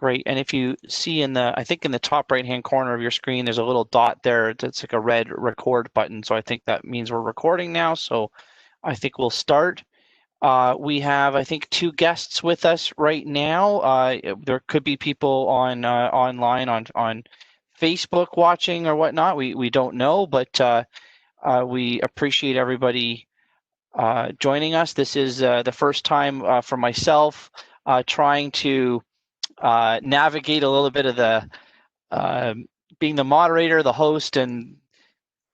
Great. And if you see in the, I think in the top right-hand corner of your screen, there's a little dot there that's like a red record button. So I think that means we're recording now. So I think we'll start. We have, I think, 2 guests with us right now. There could be people on online on Facebook watching or whatnot. We don't know, but we appreciate everybody joining us. This is the first time for myself trying to navigate a little bit of the being the moderator, the host, and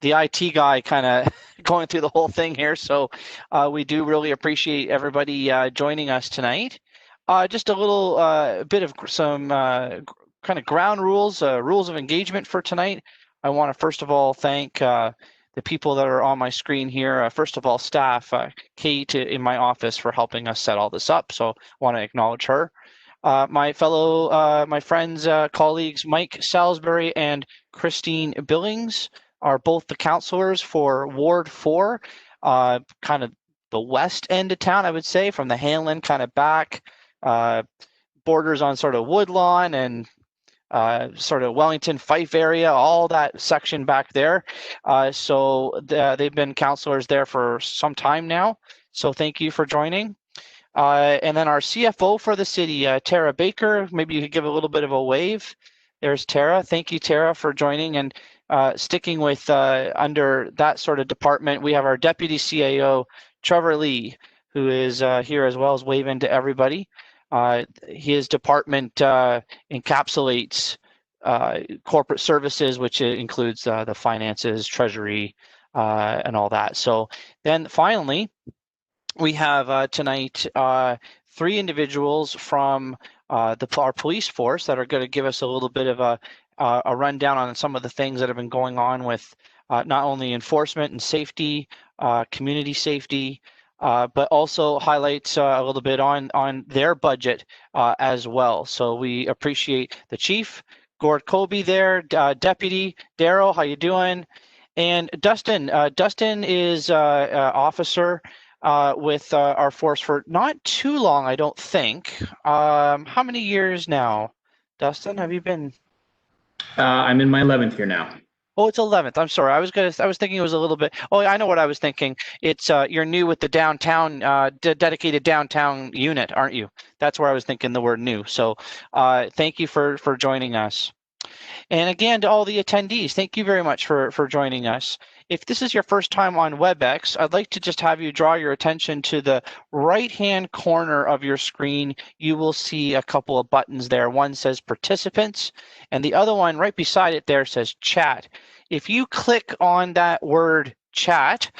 the IT guy kind of going through the whole thing here. So we do really appreciate everybody joining us tonight. Just a little bit of some kind of ground rules, rules of engagement for tonight. I want to first of all thank the people that are on my screen here. First of all, staff, Kate in my office for helping us set all this up. So I want to acknowledge her. My fellow, my friends, colleagues, Mike Salisbury and Christine Billings are both the councillors for Ward 4, kind of the west end of town, I would say, from the Hanlon kind of back, borders on sort of Woodlawn and sort of Wellington, Fife area, all that section back there. So they've been councillors there for some time now. So thank you for joining. And then our CFO for the city, Tara Baker, maybe you could give a little bit of a wave. There's Tara. Thank you, Tara, for joining and sticking with under that sort of department. We have our Deputy CAO, Trevor Lee, who is here as well as waving to everybody. His department encapsulates corporate services, which includes the finances, treasury, and all that. So then finally, we have tonight 3 individuals from our police force that are going to give us a little bit of a rundown on some of the things that have been going on with not only enforcement and safety, community safety, but also highlights a little bit on their budget as well. So we appreciate the chief, Gord Cobey there, Deputy Darryl, how you doing? And Dustin. Dustin is officer with our force for not too long, I don't think. How many years now, Dustin? Have you been? I'm in my 11th year now. Oh, it's 11th. I'm sorry. I was thinking it was a little bit. Oh, I know what I was thinking. It's you're new with the downtown dedicated downtown unit, aren't you? That's where I was thinking the word new. So thank you for joining us. And again, to all the attendees, thank you very much for joining us. If this is your first time on WebEx, I'd like to just have you draw your attention to the right-hand corner of your screen. You will see a couple of buttons there. One says participants, and the other one right beside it there says chat. If you click on that word chat,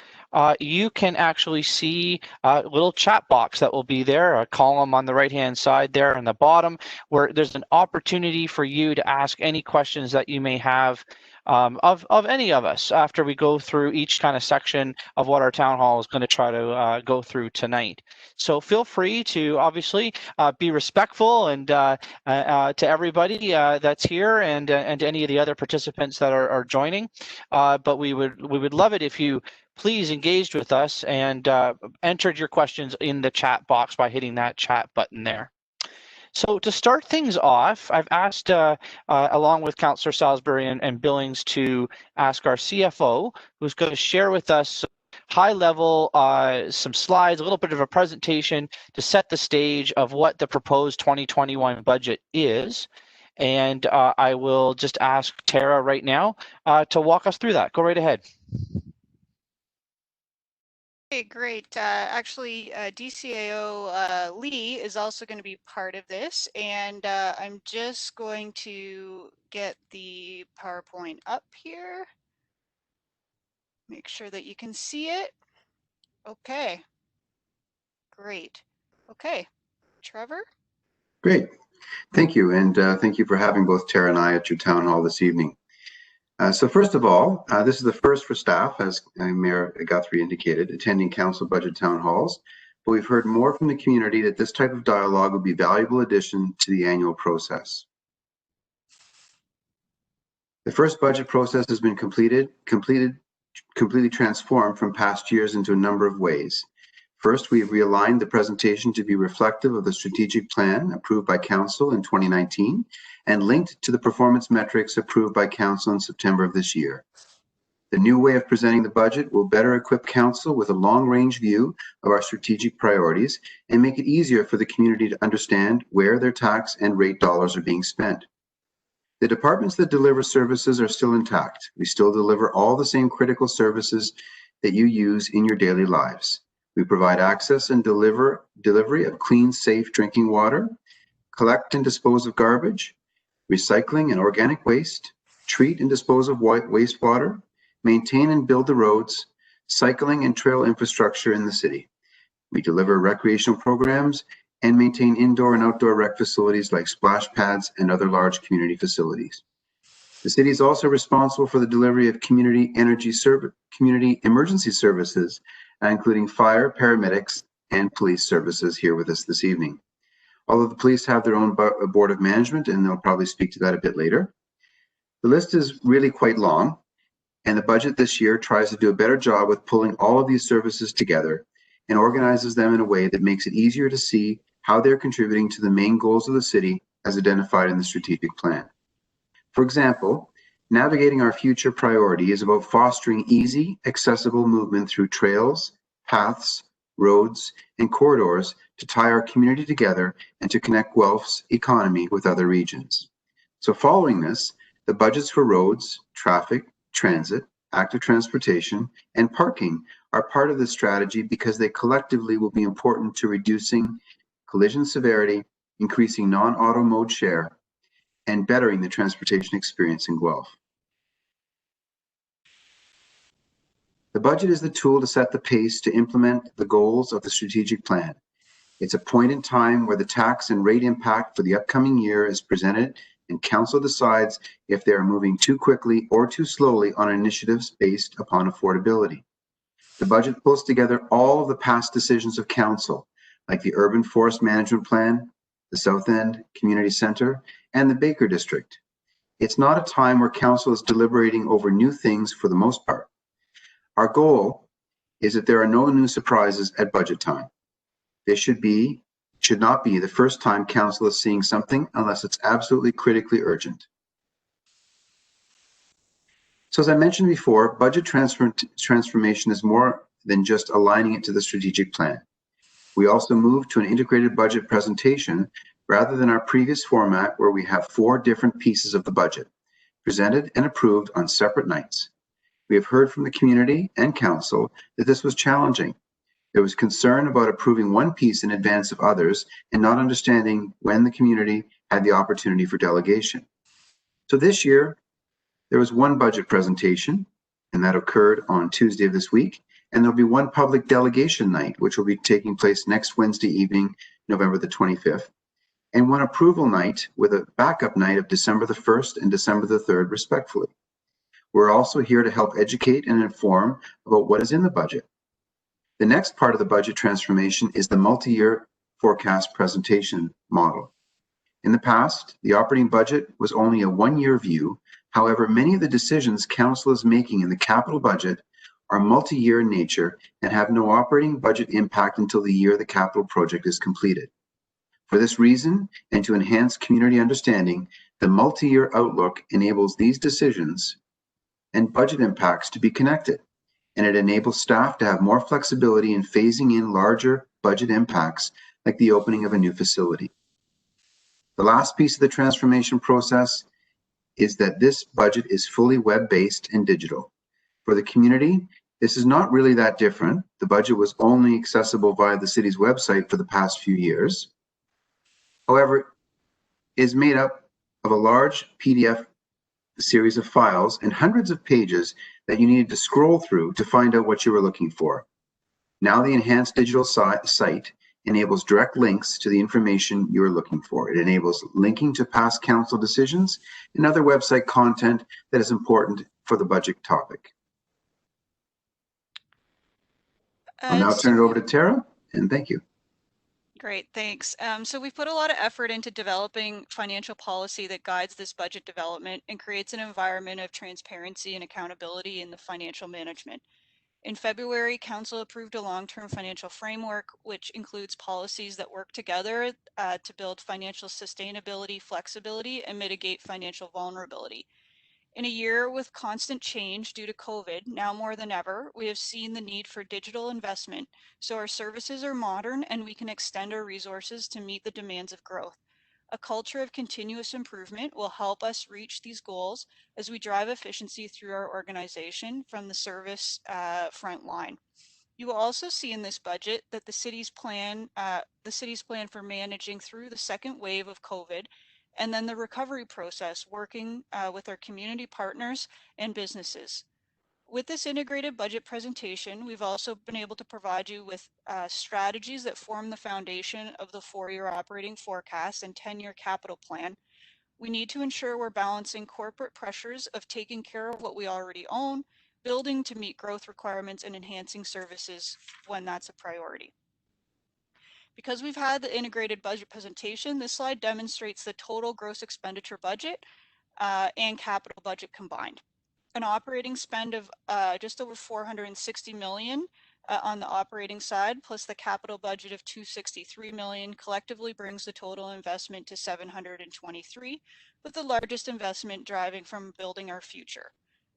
you can actually see a little chat box that will be there, a column on the right-hand side there on the bottom, where there's an opportunity for you to ask any questions that you may have of any of us after we go through each kind of section of what our town hall is going to try to go through tonight. So feel free to obviously be respectful and to everybody that's here and to any of the other participants that are joining. But we would love it if you please engaged with us and entered your questions in the chat box by hitting that chat button there. So to start things off, I've asked, along with Councillor Salisbury and Billings, to ask our CFO, who's going to share with us high level, some slides, a little bit of a presentation to set the stage of what the proposed 2021 budget is. And I will just ask Tara right now to walk us through that. Go right ahead. Okay, great. Actually, DCAO Lee is also going to be part of this, and I'm just going to get the PowerPoint up here. Make sure that you can see it. Okay, great. Okay, Trevor? Great. Thank you, and thank you for having both Tara and I at your town hall this evening. So first of all, this is the first for staff, as Mayor Guthrie indicated, attending council budget town halls, but we've heard more from the community that this type of dialogue would be a valuable addition to the annual process. The first budget process has been completely transformed from past years into a number of ways. First, we've realigned the presentation to be reflective of the strategic plan approved by Council in 2019 and linked to the performance metrics approved by Council in September of this year. The new way of presenting the budget will better equip Council with a long-range view of our strategic priorities and make it easier for the community to understand where their tax and rate dollars are being spent. The departments that deliver services are still intact. We still deliver all the same critical services that you use in your daily lives. We provide access and delivery of clean, safe drinking water, collect and dispose of garbage, recycling and organic waste, treat and dispose of wastewater, maintain and build the roads, cycling and trail infrastructure in the city. We deliver recreational programs and maintain indoor and outdoor rec facilities like splash pads and other large community facilities. The city is also responsible for the delivery of community emergency services, including fire, paramedics, and police services here with us this evening. Although the police have their own board of management, and they'll probably speak to that a bit later. The list is really quite long, and the budget this year tries to do a better job with pulling all of these services together and organizes them in a way that makes it easier to see how they're contributing to the main goals of the city as identified in the strategic plan. For example, navigating our future priority is about fostering easy, accessible movement through trails, paths, roads, and corridors to tie our community together and to connect Guelph's economy with other regions. So following this, the budgets for roads, traffic, transit, active transportation, and parking are part of this strategy because they collectively will be important to reducing collision severity, increasing non-auto mode share, and bettering the transportation experience in Guelph. The budget is the tool to set the pace to implement the goals of the strategic plan. It's a point in time where the tax and rate impact for the upcoming year is presented and Council decides if they are moving too quickly or too slowly on initiatives based upon affordability. The budget pulls together all of the past decisions of Council, like the Urban Forest Management Plan, the South End Community Centre, and the Baker District. It's not a time where Council is deliberating over new things for the most part. Our goal is that there are no new surprises at budget time. This should not be the first time Council is seeing something unless it's absolutely critically urgent. So as I mentioned before, budget transformation is more than just aligning it to the strategic plan. We also move to an integrated budget presentation rather than our previous format where we have 4 different pieces of the budget presented and approved on separate nights. We have heard from the community and Council that this was challenging. There was concern about approving one piece in advance of others and not understanding when the community had the opportunity for delegation. So this year, there was one budget presentation, and that occurred on Tuesday of this week, and there'll be one public delegation night, which will be taking place next Wednesday evening, November the 25th, and one approval night with a backup night of December the 1st and December the 3rd, respectively. We're also here to help educate and inform about what is in the budget. The next part of the budget transformation is the multi-year forecast presentation model. In the past, the operating budget was only a one-year view. However, many of the decisions Council is making in the capital budget are multi-year in nature and have no operating budget impact until the year the capital project is completed. For this reason, and to enhance community understanding, the multi-year outlook enables these decisions and budget impacts to be connected, and it enables staff to have more flexibility in phasing in larger budget impacts like the opening of a new facility. The last piece of the transformation process is that this budget is fully web-based and digital. For the community, this is not really that different. The budget was only accessible via the city's website for the past few years. However, it is made up of a large PDF series of files and hundreds of pages that you needed to scroll through to find out what you were looking for. Now the enhanced digital site enables direct links to the information you are looking for. It enables linking to past Council decisions and other website content that is important for the budget topic. I'll now turn it over to Tara, and thank you. Great, thanks. So we've put a lot of effort into developing financial policy that guides this budget development and creates an environment of transparency and accountability in the financial management. In February, Council approved a long-term financial framework, which includes policies that work together to build financial sustainability, flexibility, and mitigate financial vulnerability. In a year with constant change due to COVID, now more than ever, we have seen the need for digital investment so our services are modern and we can extend our resources to meet the demands of growth. A culture of continuous improvement will help us reach these goals as we drive efficiency through our organization from the service front line. You will also see in this budget that the city's plan for managing through the second wave of COVID and then the recovery process, working with our community partners and businesses. With this integrated budget presentation, we've also been able to provide you with strategies that form the foundation of the 4-year operating forecast and 10-year capital plan. We need to ensure we're balancing corporate pressures of taking care of what we already own, building to meet growth requirements, and enhancing services when that's a priority. Because we've had the integrated budget presentation, this slide demonstrates the total gross expenditure budget and capital budget combined. An operating spend of just over 460 million on the operating side, plus the capital budget of 263 million collectively brings the total investment to 723, with the largest investment driving from building our future.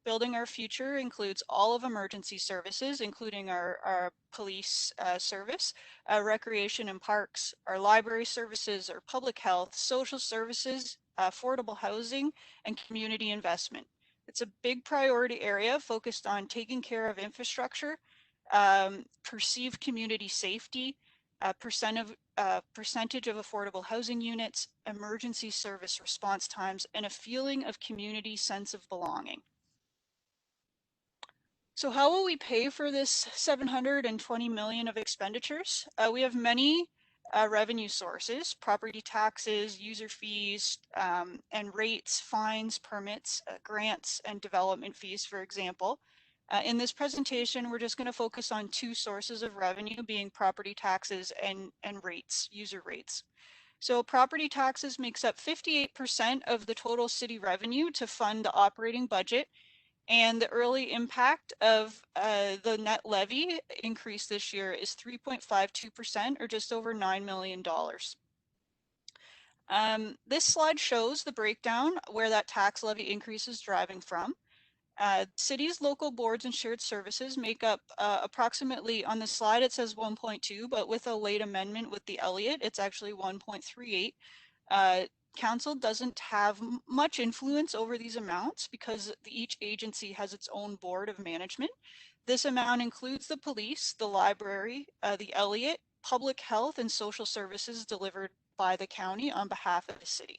Building our future includes all of emergency services, including our police service, recreation and parks, our library services, our public health, social services, affordable housing, and community investment. It's a big priority area focused on taking care of infrastructure, perceived community safety, percentage of affordable housing units, emergency service response times, and a feeling of community sense of belonging. So how will we pay for this 720 million of expenditures? We have many revenue sources: property taxes, user fees, and rates, fines, permits, grants, and development fees, for example. In this presentation, we're just going to focus on 2 sources of revenue, being property taxes and rates, user rates. So property taxes makes up 58% of the total city revenue to fund the operating budget. And the early impact of the net levy increase this year is 3.52%, or just over $9 million. This slide shows the breakdown where that tax levy increase is driving from. Cities, local boards, and shared services make up approximately, on the slide it says 1.2, but with a late amendment with the Elliott, it's actually 1.38. Council doesn't have much influence over these amounts because each agency has its own board of management. This amount includes the police, the library, the Elliott, public health, and social services delivered by the county on behalf of the city.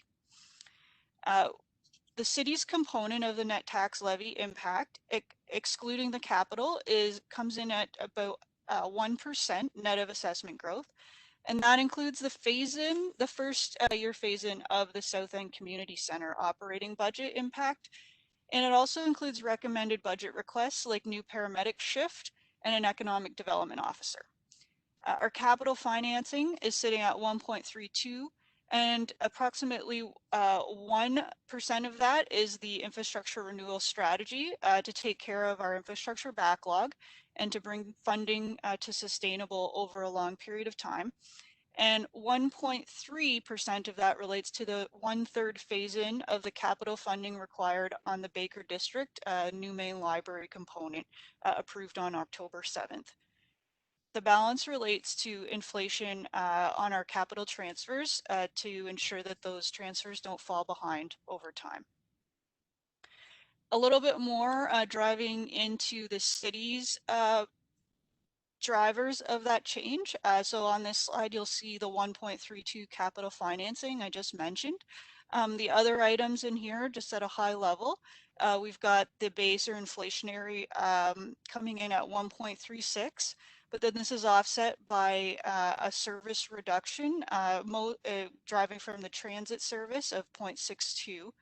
The city's component of the net tax levy impact, excluding the capital, comes in at about 1% net of assessment growth. And that includes the phase-in, the first year phase-in of the South End Community Center operating budget impact. And it also includes recommended budget requests like new paramedic shift and an economic development officer. Our capital financing is sitting at 1.32, and approximately 1% of that is the infrastructure renewal strategy to take care of our infrastructure backlog and to bring funding to sustainable over a long period of time. And 1.3% of that relates to the 1/3 phase-in of the capital funding required on the Baker District new main library component approved on October 7th. The balance relates to inflation on our capital transfers to ensure that those transfers don't fall behind over time. A little bit more driving into the city's drivers of that change. So on this slide, you'll see the 1.32 capital financing I just mentioned. The other items in here, just at a high level, we've got the base or inflationary coming in at 1.36, but then this is offset by a service reduction driving from the transit service of 0.62.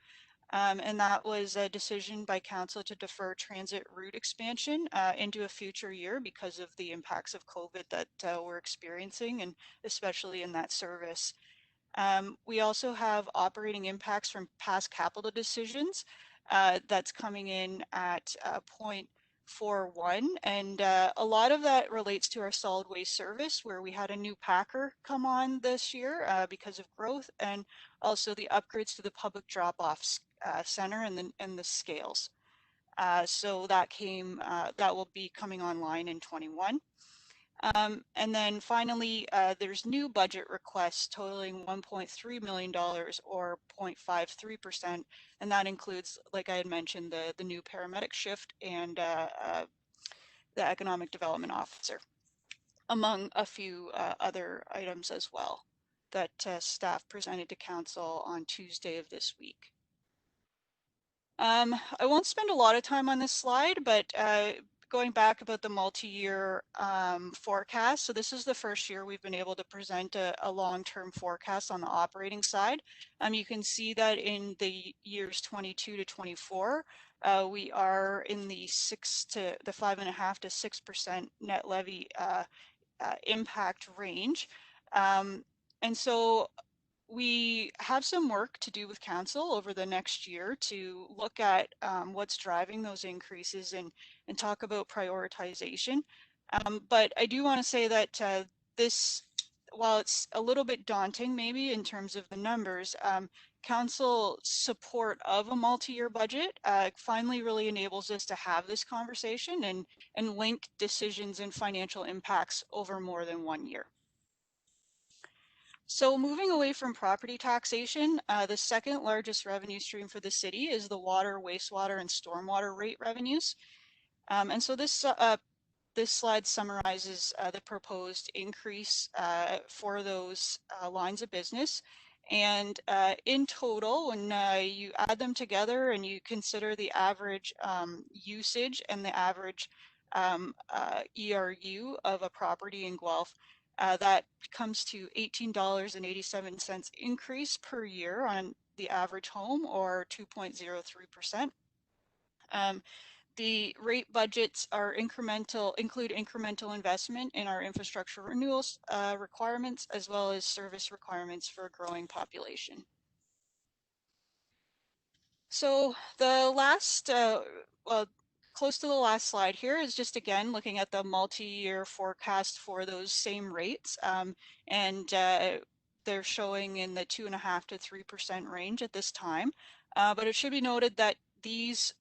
And that was a decision by council to defer transit route expansion into a future year because of the impacts of COVID that we're experiencing, and especially in that service. We also have operating impacts from past capital decisions that's coming in at 4.1, and a lot of that relates to our solid waste service, where we had a new packer come on this year because of growth, and also the upgrades to the public drop-off center and the scales. So that will be coming online in 21. And then finally, there's new budget requests totaling $1.3 million or 0.53%. And that includes, like I had mentioned, the new paramedic shift and the economic development officer, among a few other items as well that staff presented to council on Tuesday of this week. I won't spend a lot of time on this slide, but going back about the multi-year forecast. So this is the first year we've been able to present a long-term forecast on the operating side. You can see that in the years 22 to 24, we are in the 5.5% to 6% net levy impact range. And so we have some work to do with council over the next year to look at what's driving those increases and talk about prioritization. But I do want to say that this, while it's a little bit daunting maybe in terms of the numbers, council support of a multi-year budget finally really enables us to have this conversation and link decisions and financial impacts over more than 1 year. So moving away from property taxation, the second largest revenue stream for the city is the water, wastewater, and stormwater rate revenues. And so this slide summarizes the proposed increase for those lines of business. And in total, when you add them together and you consider the average usage and the average ERU of a property in Guelph, that comes to $18.87 increase per year on the average home, or 2.03%. The rate budgets are include incremental investment in our infrastructure renewals requirements, as well as service requirements for a growing population. So the last, well, close to the last slide here is just again looking at the multi-year forecast for those same rates, and they're showing in the 2.5% to 3% range at this time. But it should be noted that these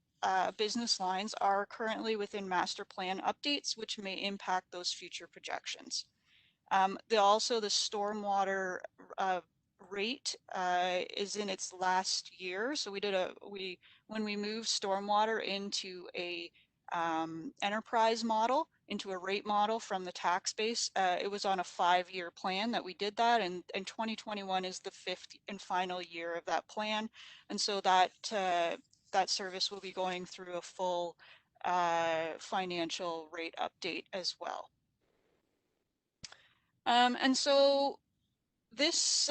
business lines are currently within master plan updates, which may impact those future projections. Also, the stormwater rate is in its last year. So when we moved stormwater into a enterprise model, into a rate model from the tax base, it was on a 5-year plan that we did that, and 2021 is the 5th and final year of that plan, and so that that service will be going through a full financial rate update as well. And so this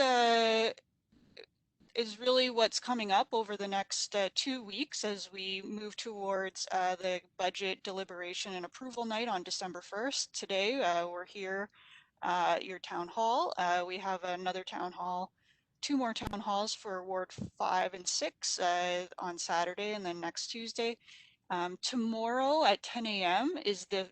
is really what's coming up over the next 2 weeks as we move towards the budget deliberation and approval night on December 1st. Today, we're here at your town hall. We have another town hall, 2 more town halls for Ward 5 and 6 on Saturday, and then next Tuesday. Tomorrow at 10 a.m. is the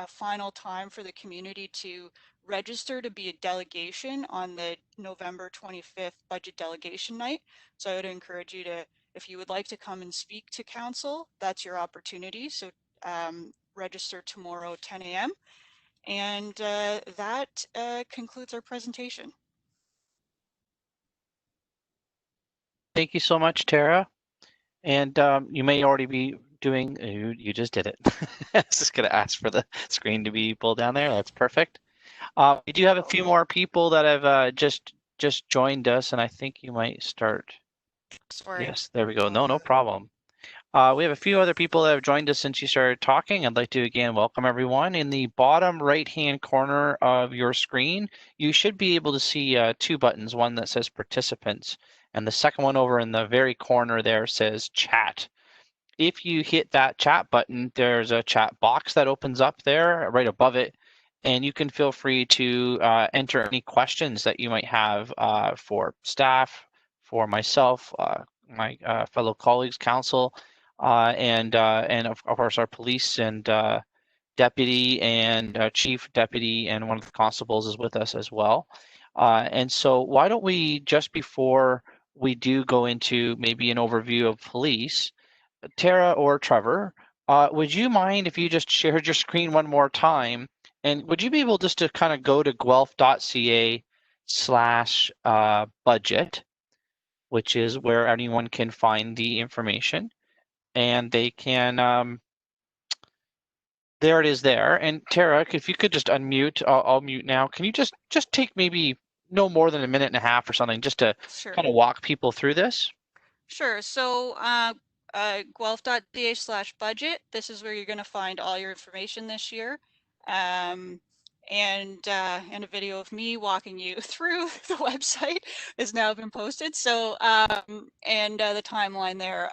final time for the community to register to be a delegation on the November 25th budget delegation night. So I would encourage you to, if you would like to come and speak to council, that's your opportunity. So register tomorrow 10 a.m. And that concludes our presentation. Thank you so much, Tara. And you may already be doing, you just did it. I was just going to ask for the screen to be pulled down there. That's perfect. We do have a few more people that have just joined us, and I think you might start. Sorry. Yes, there we go. No problem. We have a few other people that have joined us since you started talking. I'd like to again welcome everyone. In the bottom right-hand corner of your screen, you should be able to see 2 buttons, one that says participants, and the second one over in the very corner there says chat. If you hit that chat button, there's a chat box that opens up there right above it, and you can feel free to enter any questions that you might have for staff, for myself, my fellow colleagues, council. and of course our police and deputy and chief deputy and one of the constables is with us as well. And so why don't we, just before we do go into maybe an overview of police, Tara or Trevor, would you mind if you just shared your screen one more time? And would you be able just to kind of go to guelph.ca/budget, which is where anyone can find the information, and they can, there it is there. And Tara, if you could just unmute, I'll mute now. Can you just take maybe no more than a minute and a half or something just to Sure. kind of walk people through this? Sure. So guelph.ca/budget. This is where you're going to find all your information this year. And a video of me walking you through the website has now been posted. So the timeline there.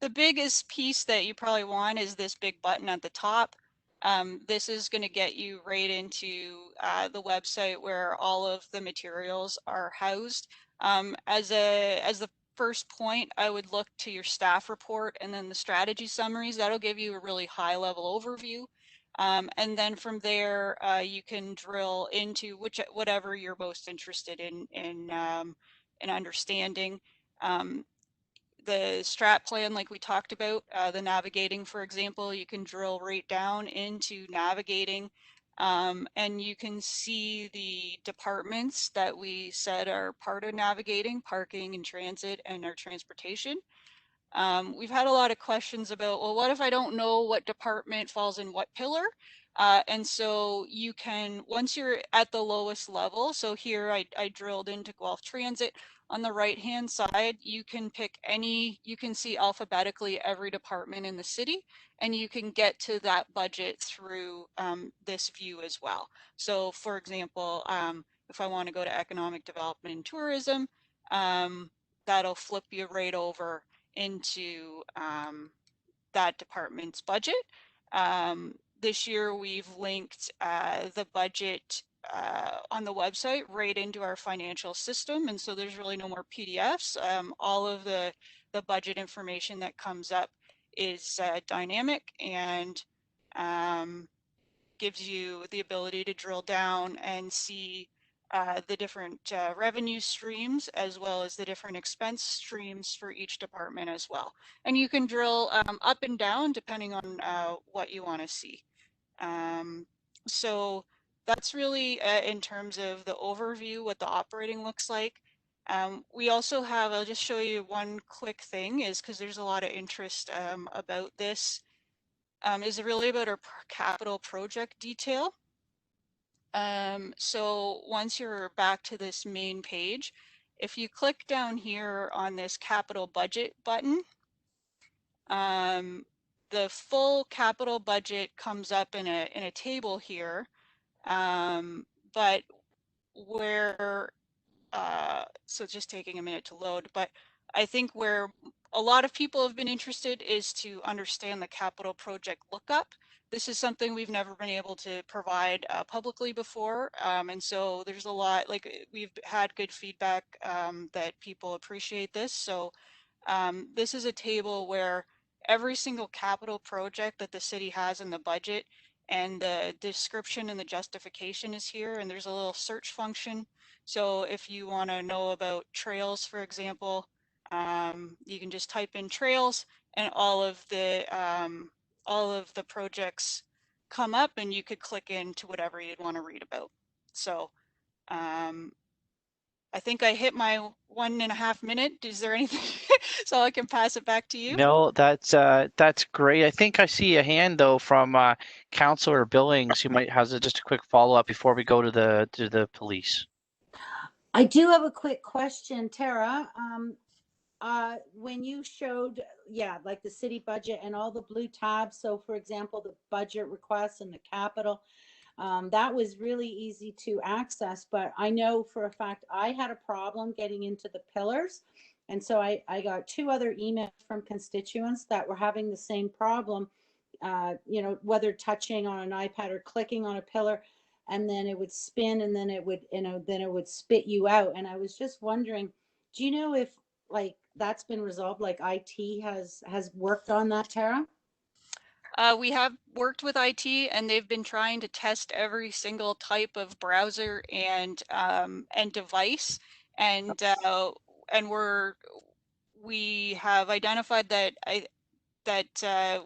The biggest piece that you probably want is this big button at the top. This is going to get you right into the website where all of the materials are housed. As the first point, I would look to your staff report and then the strategy summaries. That'll give you a really high level overview. And then from there, you can drill into whatever you're most interested in understanding. The strat plan, like we talked about, the navigating, for example, you can drill right down into navigating, and you can see the departments that we said are part of navigating: parking and transit and our transportation. We've had a lot of questions about, well, what if I don't know what department falls in what pillar? And so you can, once you're at the lowest level, so here I drilled into Guelph Transit. On the right hand side, you can pick you can see alphabetically every department in the city, and you can get to that budget through this view as well. So for example, if I want to go to economic development and tourism, that'll flip you right over into that department's budget. This year we've linked the budget on the website right into our financial system, and so there's really no more PDFs. All of the budget information that comes up is dynamic and gives you the ability to drill down and see the different revenue streams as well as the different expense streams for each department as well. And you can drill up and down depending on what you want to see. So that's really in terms of the overview, what the operating looks like. We also have, I'll just show you one quick thing, is because there's a lot of interest about this, is really about our capital project detail. So once you're back to this main page, if you click down here on this capital budget button, the full capital budget comes up in a table here, but where so it's just taking a minute to load, but I think where a lot of people have been interested is to understand the capital project lookup. This is something we've never been able to provide publicly before, and so there's a lot, like we've had good feedback that people appreciate this. So this is a table where every single capital project that the city has in the budget and the description and the justification is here, and there's a little search function. So if you want to know about trails, for example, you can just type in trails and all of the projects come up, and you could click into whatever you'd want to read about. So I think I hit my 1.5 minute. Is there anything so I can pass it back to you? No, that's great. I think I see a hand though from Councillor Billings, who might have just a quick follow-up before we go to the police. I do have a quick question, Tara. When you showed, like the city budget and all the blue tabs, so for example, the budget requests and the capital, that was really easy to access, but I know for a fact I had a problem getting into the pillars. And so I got 2 other emails from constituents that were having the same problem, whether touching on an iPad or clicking on a pillar, and then it would spin and then it would, then it would spit you out. And I was just wondering, do you know if like that's been resolved, like IT has worked on that, Tara? We have worked with IT, and they've been trying to test every single type of browser and device, and we have identified that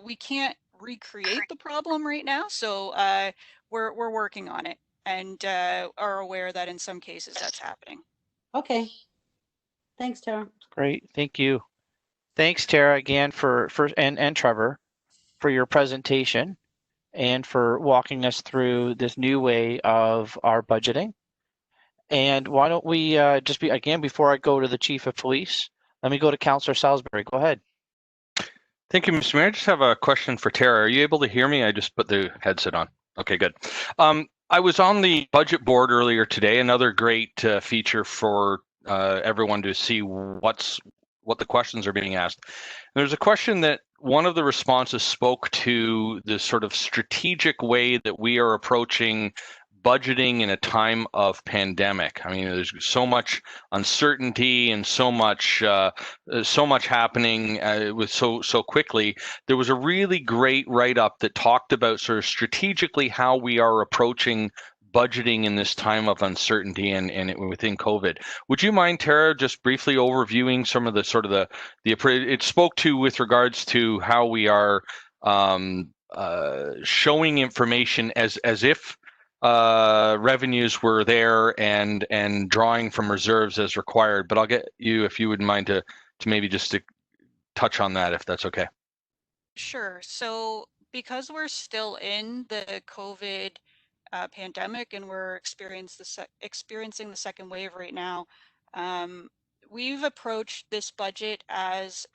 we can't recreate the problem right now, so we're working on it, and are aware that in some cases that's happening. Okay. Thanks, Tara. Great, thank you. Thanks, Tara, again and Trevor for your presentation and for walking us through this new way of our budgeting. And why don't we before I go to the Chief of Police, let me go to Councillor Salisbury. Go ahead. Thank you, Mr. Mayor. I just have a question for Tara. Are you able to hear me? I just put the headset on. Okay, good. I was on the budget board earlier today, another great feature for everyone to see what the questions are being asked. There's a question that one of the responses spoke to the sort of strategic way that we are approaching budgeting in a time of pandemic. I mean, there's so much uncertainty and so much happening with so quickly. There was a really great write-up that talked about sort of strategically how we are approaching budgeting in this time of uncertainty and within COVID. Would you mind, Tara, just briefly overviewing some of the sort of the it spoke to with regards to how we are showing information as if revenues were there and drawing from reserves as required, but I'll get you, if you wouldn't mind, to maybe just to touch on that, if that's okay. Sure. So because we're still in the COVID pandemic and we're experiencing the second wave right now, we've approached this budget as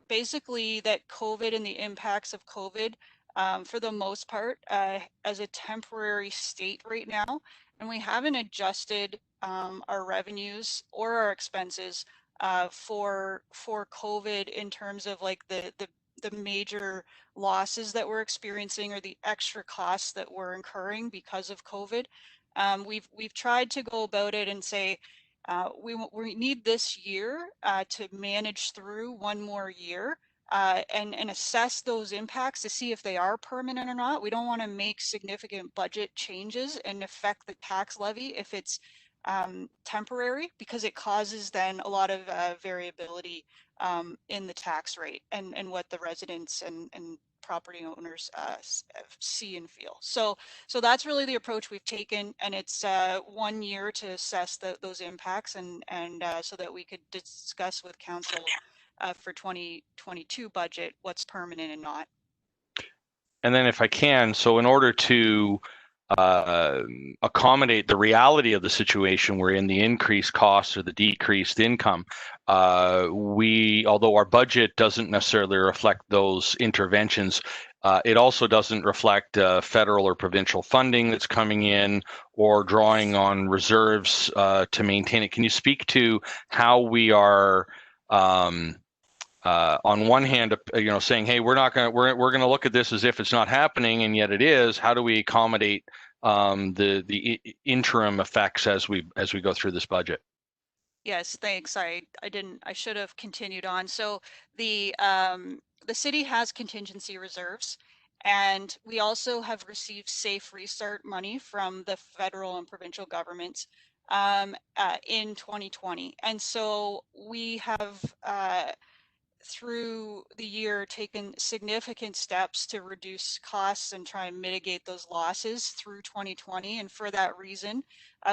basically that COVID and the impacts of COVID, for the most part, as a temporary state right now. And we haven't adjusted our revenues or our expenses for COVID in terms of like the major losses that we're experiencing or the extra costs that we're incurring because of COVID. We've tried to go about it and say, we need this year to manage through one more year and assess those impacts to see if they are permanent or not. We don't want to make significant budget changes and affect the tax levy if it's temporary, because it causes then a lot of variability in the tax rate and what the residents and property owners see and feel. So that's really the approach we've taken, and it's 1 year to assess those impacts and so that we could discuss with council for 2022 budget what's permanent and not. And then if I can, so in order to accommodate the reality of the situation we're in, the increased costs or the decreased income, although our budget doesn't necessarily reflect those interventions, it also doesn't reflect federal or provincial funding that's coming in or drawing on reserves to maintain it. Can you speak to how we are on one hand, saying, hey, we're going to look at this as if it's not happening, and yet it is. How do we accommodate the interim effects as we go through this budget? Yes, thanks. I should have continued on. So the city has contingency reserves, and we also have received safe restart money from the federal and provincial governments in 2020. And so we have through the year taken significant steps to reduce costs and try and mitigate those losses through 2020. And for that reason,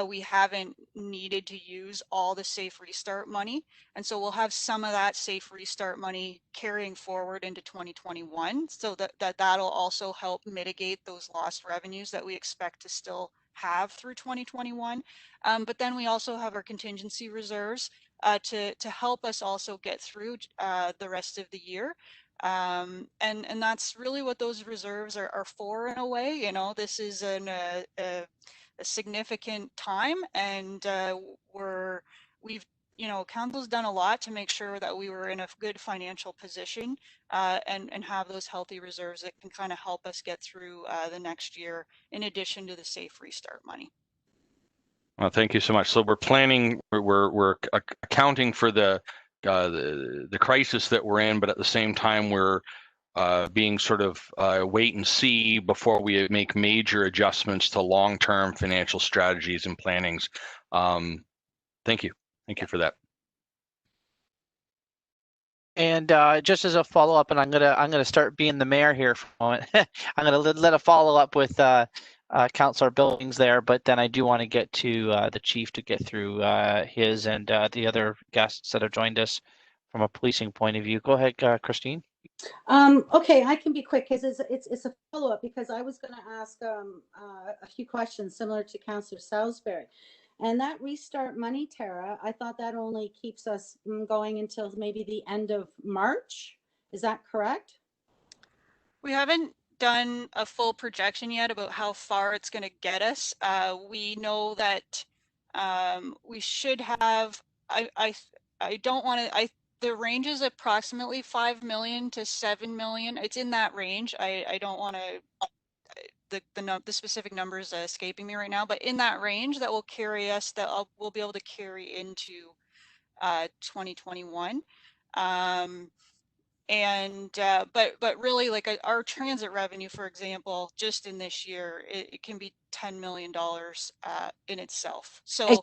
we haven't needed to use all the safe restart money. And so we'll have some of that safe restart money carrying forward into 2021. So that'll also help mitigate those lost revenues that we expect to still have through 2021. But then we also have our contingency reserves to help us also get through the rest of the year. And that's really what those reserves are for in a way. You know, this is a significant time, and council's done a lot to make sure that we were in a good financial position and have those healthy reserves that can kind of help us get through the next year in addition to the safe restart money. Well, thank you so much. So we're planning, we're accounting for the crisis that we're in, but at the same time we're being sort of wait and see before we make major adjustments to long-term financial strategies and plannings. Thank you for that. And just as a follow up, and I'm gonna start being the mayor here for a moment. I'm gonna let a follow up with Councillor Billings there, but then I do want to get to the chief to get through his and the other guests that have joined us from a policing point of view. Go ahead, Christine. Okay, I can be quick because it's a follow up, because I was going to ask a few questions similar to Councillor Salisbury. And that restart money, Tara, I thought that only keeps us going until maybe the end of March. Is that correct? We haven't done a full projection yet about how far it's going to get us. We know that we should have, I don't want to, the range is approximately 5 million to 7 million. It's in that range. I don't want to, the specific numbers escaping me right now, but in that range that will carry us, that we'll be able to carry into 2021. But really, like our transit revenue, for example, just in this year, it can be $10 million in itself. So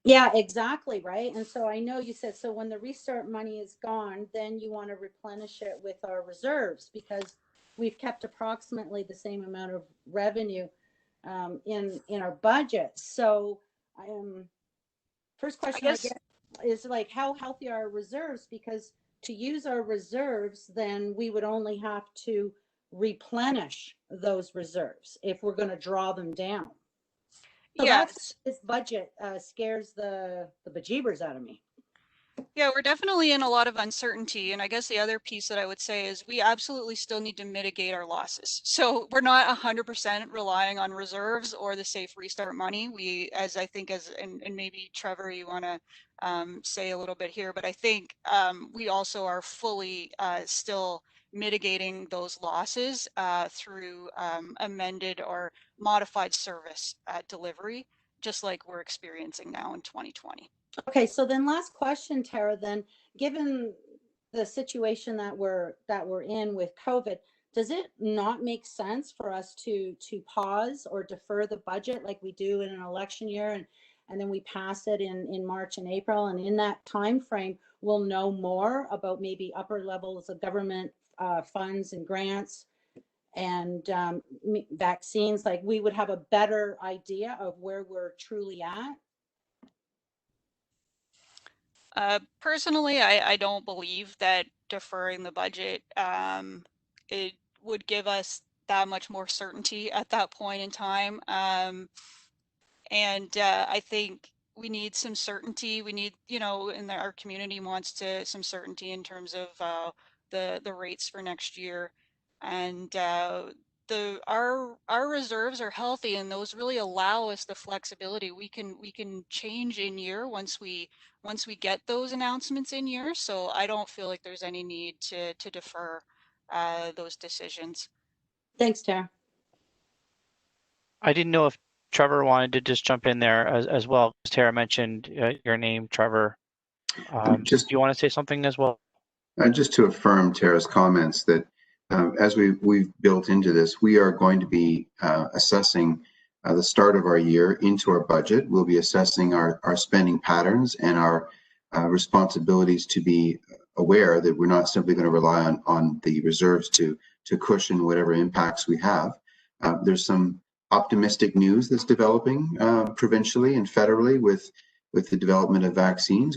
yeah, exactly, right. And so I know you said, so when the restart money is gone, then you want to replenish it with our reserves, because we've kept approximately the same amount of revenue in our budget. So first question I get is like, how healthy are our reserves? Because to use our reserves, then we would only have to replenish those reserves if we're going to draw them down. So that's, this budget scares the bejeebers out of me. Yeah, we're definitely in a lot of uncertainty. And I guess the other piece that I would say is we absolutely still need to mitigate our losses. So we're not 100% relying on reserves or the safe restart money. We, as I think, and maybe Trevor, you want to say a little bit here, but I think we also are fully still mitigating those losses through amended or modified service delivery, just like we're experiencing now in 2020. Okay, so then last question, Tara, then, given the situation that we're in with COVID, does it not make sense for us to pause or defer the budget like we do in an election year, and then we pass it in March and April, and in that time frame we'll know more about maybe upper levels of government funds and grants and vaccines? Like, we would have a better idea of where we're truly at? Personally, I don't believe that deferring the budget it would give us that much more certainty at that point in time. And I think we need some certainty. We need, and our community wants some certainty in terms of the rates for next year. And our reserves are healthy, and those really allow us the flexibility. We can change in year once we get those announcements in year. So I don't feel like there's any need to defer those decisions. Thanks, Tara. I didn't know if Trevor wanted to just jump in there as well. Tara mentioned your name, Trevor. Do you want to say something as well? Just to affirm Tara's comments, that as we've built into this, we are going to be assessing the start of our year into our budget. We'll be assessing our spending patterns and our responsibilities to be aware that we're not simply going to rely on the reserves to cushion whatever impacts we have. There's some optimistic news that's developing provincially and federally with the development of vaccines.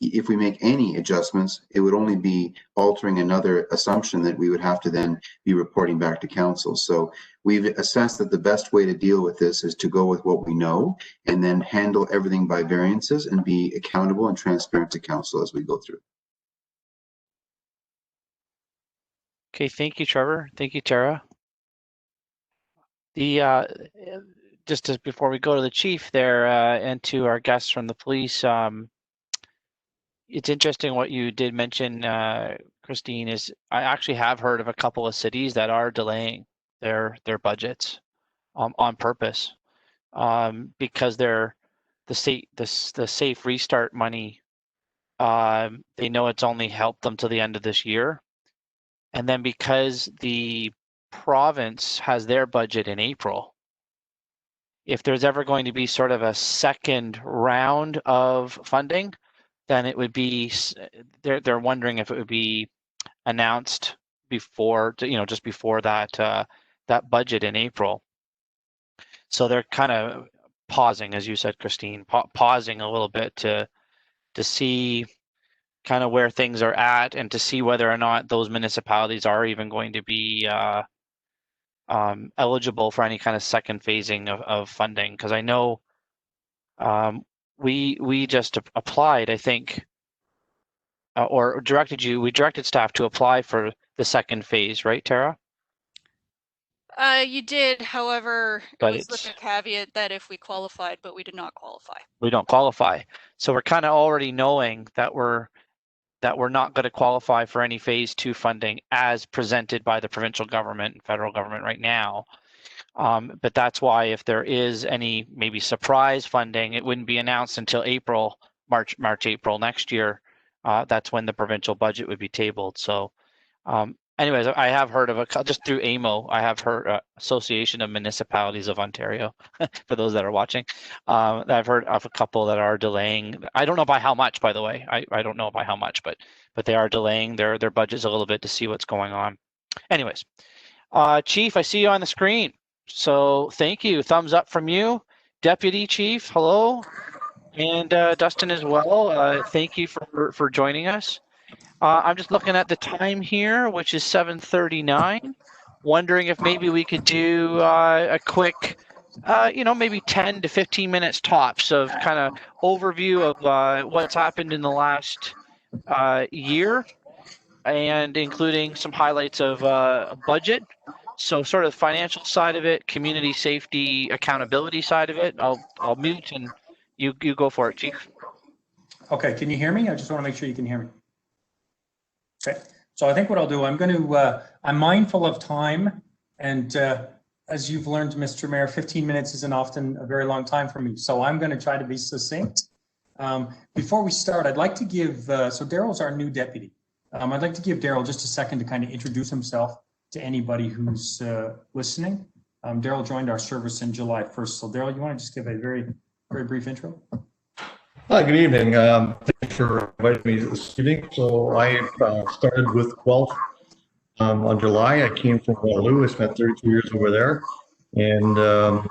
If we make any adjustments, it would only be altering another assumption that we would have to then be reporting back to council. So we've assessed that the best way to deal with this is to go with what we know and then handle everything by variances and be accountable and transparent to council as we go through. Okay, thank you, Trevor. Thank you, Tara. Before we go to the chief there and to our guests from the police, it's interesting what you did mention, Christine, is I actually have heard of a couple of cities that are delaying their budgets on purpose because they're the safe restart money. They know it's only helped them to the end of this year. And then because the province has their budget in April, if there's ever going to be sort of a second round of funding, then it would be, they're wondering if it would be announced before, just before that that budget in April. So they're kind of pausing, as you said, Christine, pausing a little bit to see kind of where things are at and to see whether or not those municipalities are even going to be eligible for any kind of second phasing of funding. Because I know we just applied, I think, or we directed staff to apply for the second phase, right, Tara? You did, however, But it was with the caveat that if we qualified, but we did not qualify. We don't qualify. So we're kind of already knowing that we're not going to qualify for any phase 2 funding as presented by the provincial government and federal government right now. But that's why if there is any maybe surprise funding, it wouldn't be announced until March, April next year. That's when the provincial budget would be tabled. So anyways, I have heard of just through AMO, I have heard Association of Municipalities of Ontario, for those that are watching. I've heard of a couple that are delaying. I don't know by how much, by the way. I don't know by how much, but they are delaying their budgets a little bit to see what's going on. Anyways, Chief, I see you on the screen. So thank you. Thumbs up from you. Deputy Chief, hello. And Dustin as well. Thank you for joining us. I'm just looking at the time here, which is 7:39. Wondering if maybe we could do a quick, maybe 10 to 15 minutes tops of kind of overview of what's happened in the last year, and including some highlights of budget. So sort of the financial side of it, community safety, accountability side of it. I'll mute and you go for it, Chief. Okay, can you hear me? I just want to make sure you can hear me. Okay, so I think what I'll do, I'm mindful of time, and as you've learned, Mr. Mayor, 15 minutes isn't often a very long time for me, so I'm going to try to be succinct. Before we start, I'd like to give, so Daryl's our new deputy. I'd like to give Daryl just a second to kind of introduce himself to anybody who's listening. Daryl joined our service in July 1st, so Daryl, you want to just give a very, very brief intro? Hi, good evening. Thanks for inviting me this evening. So I started with Guelph on July. I came from Waterloo. I spent 32 years over there, and I'm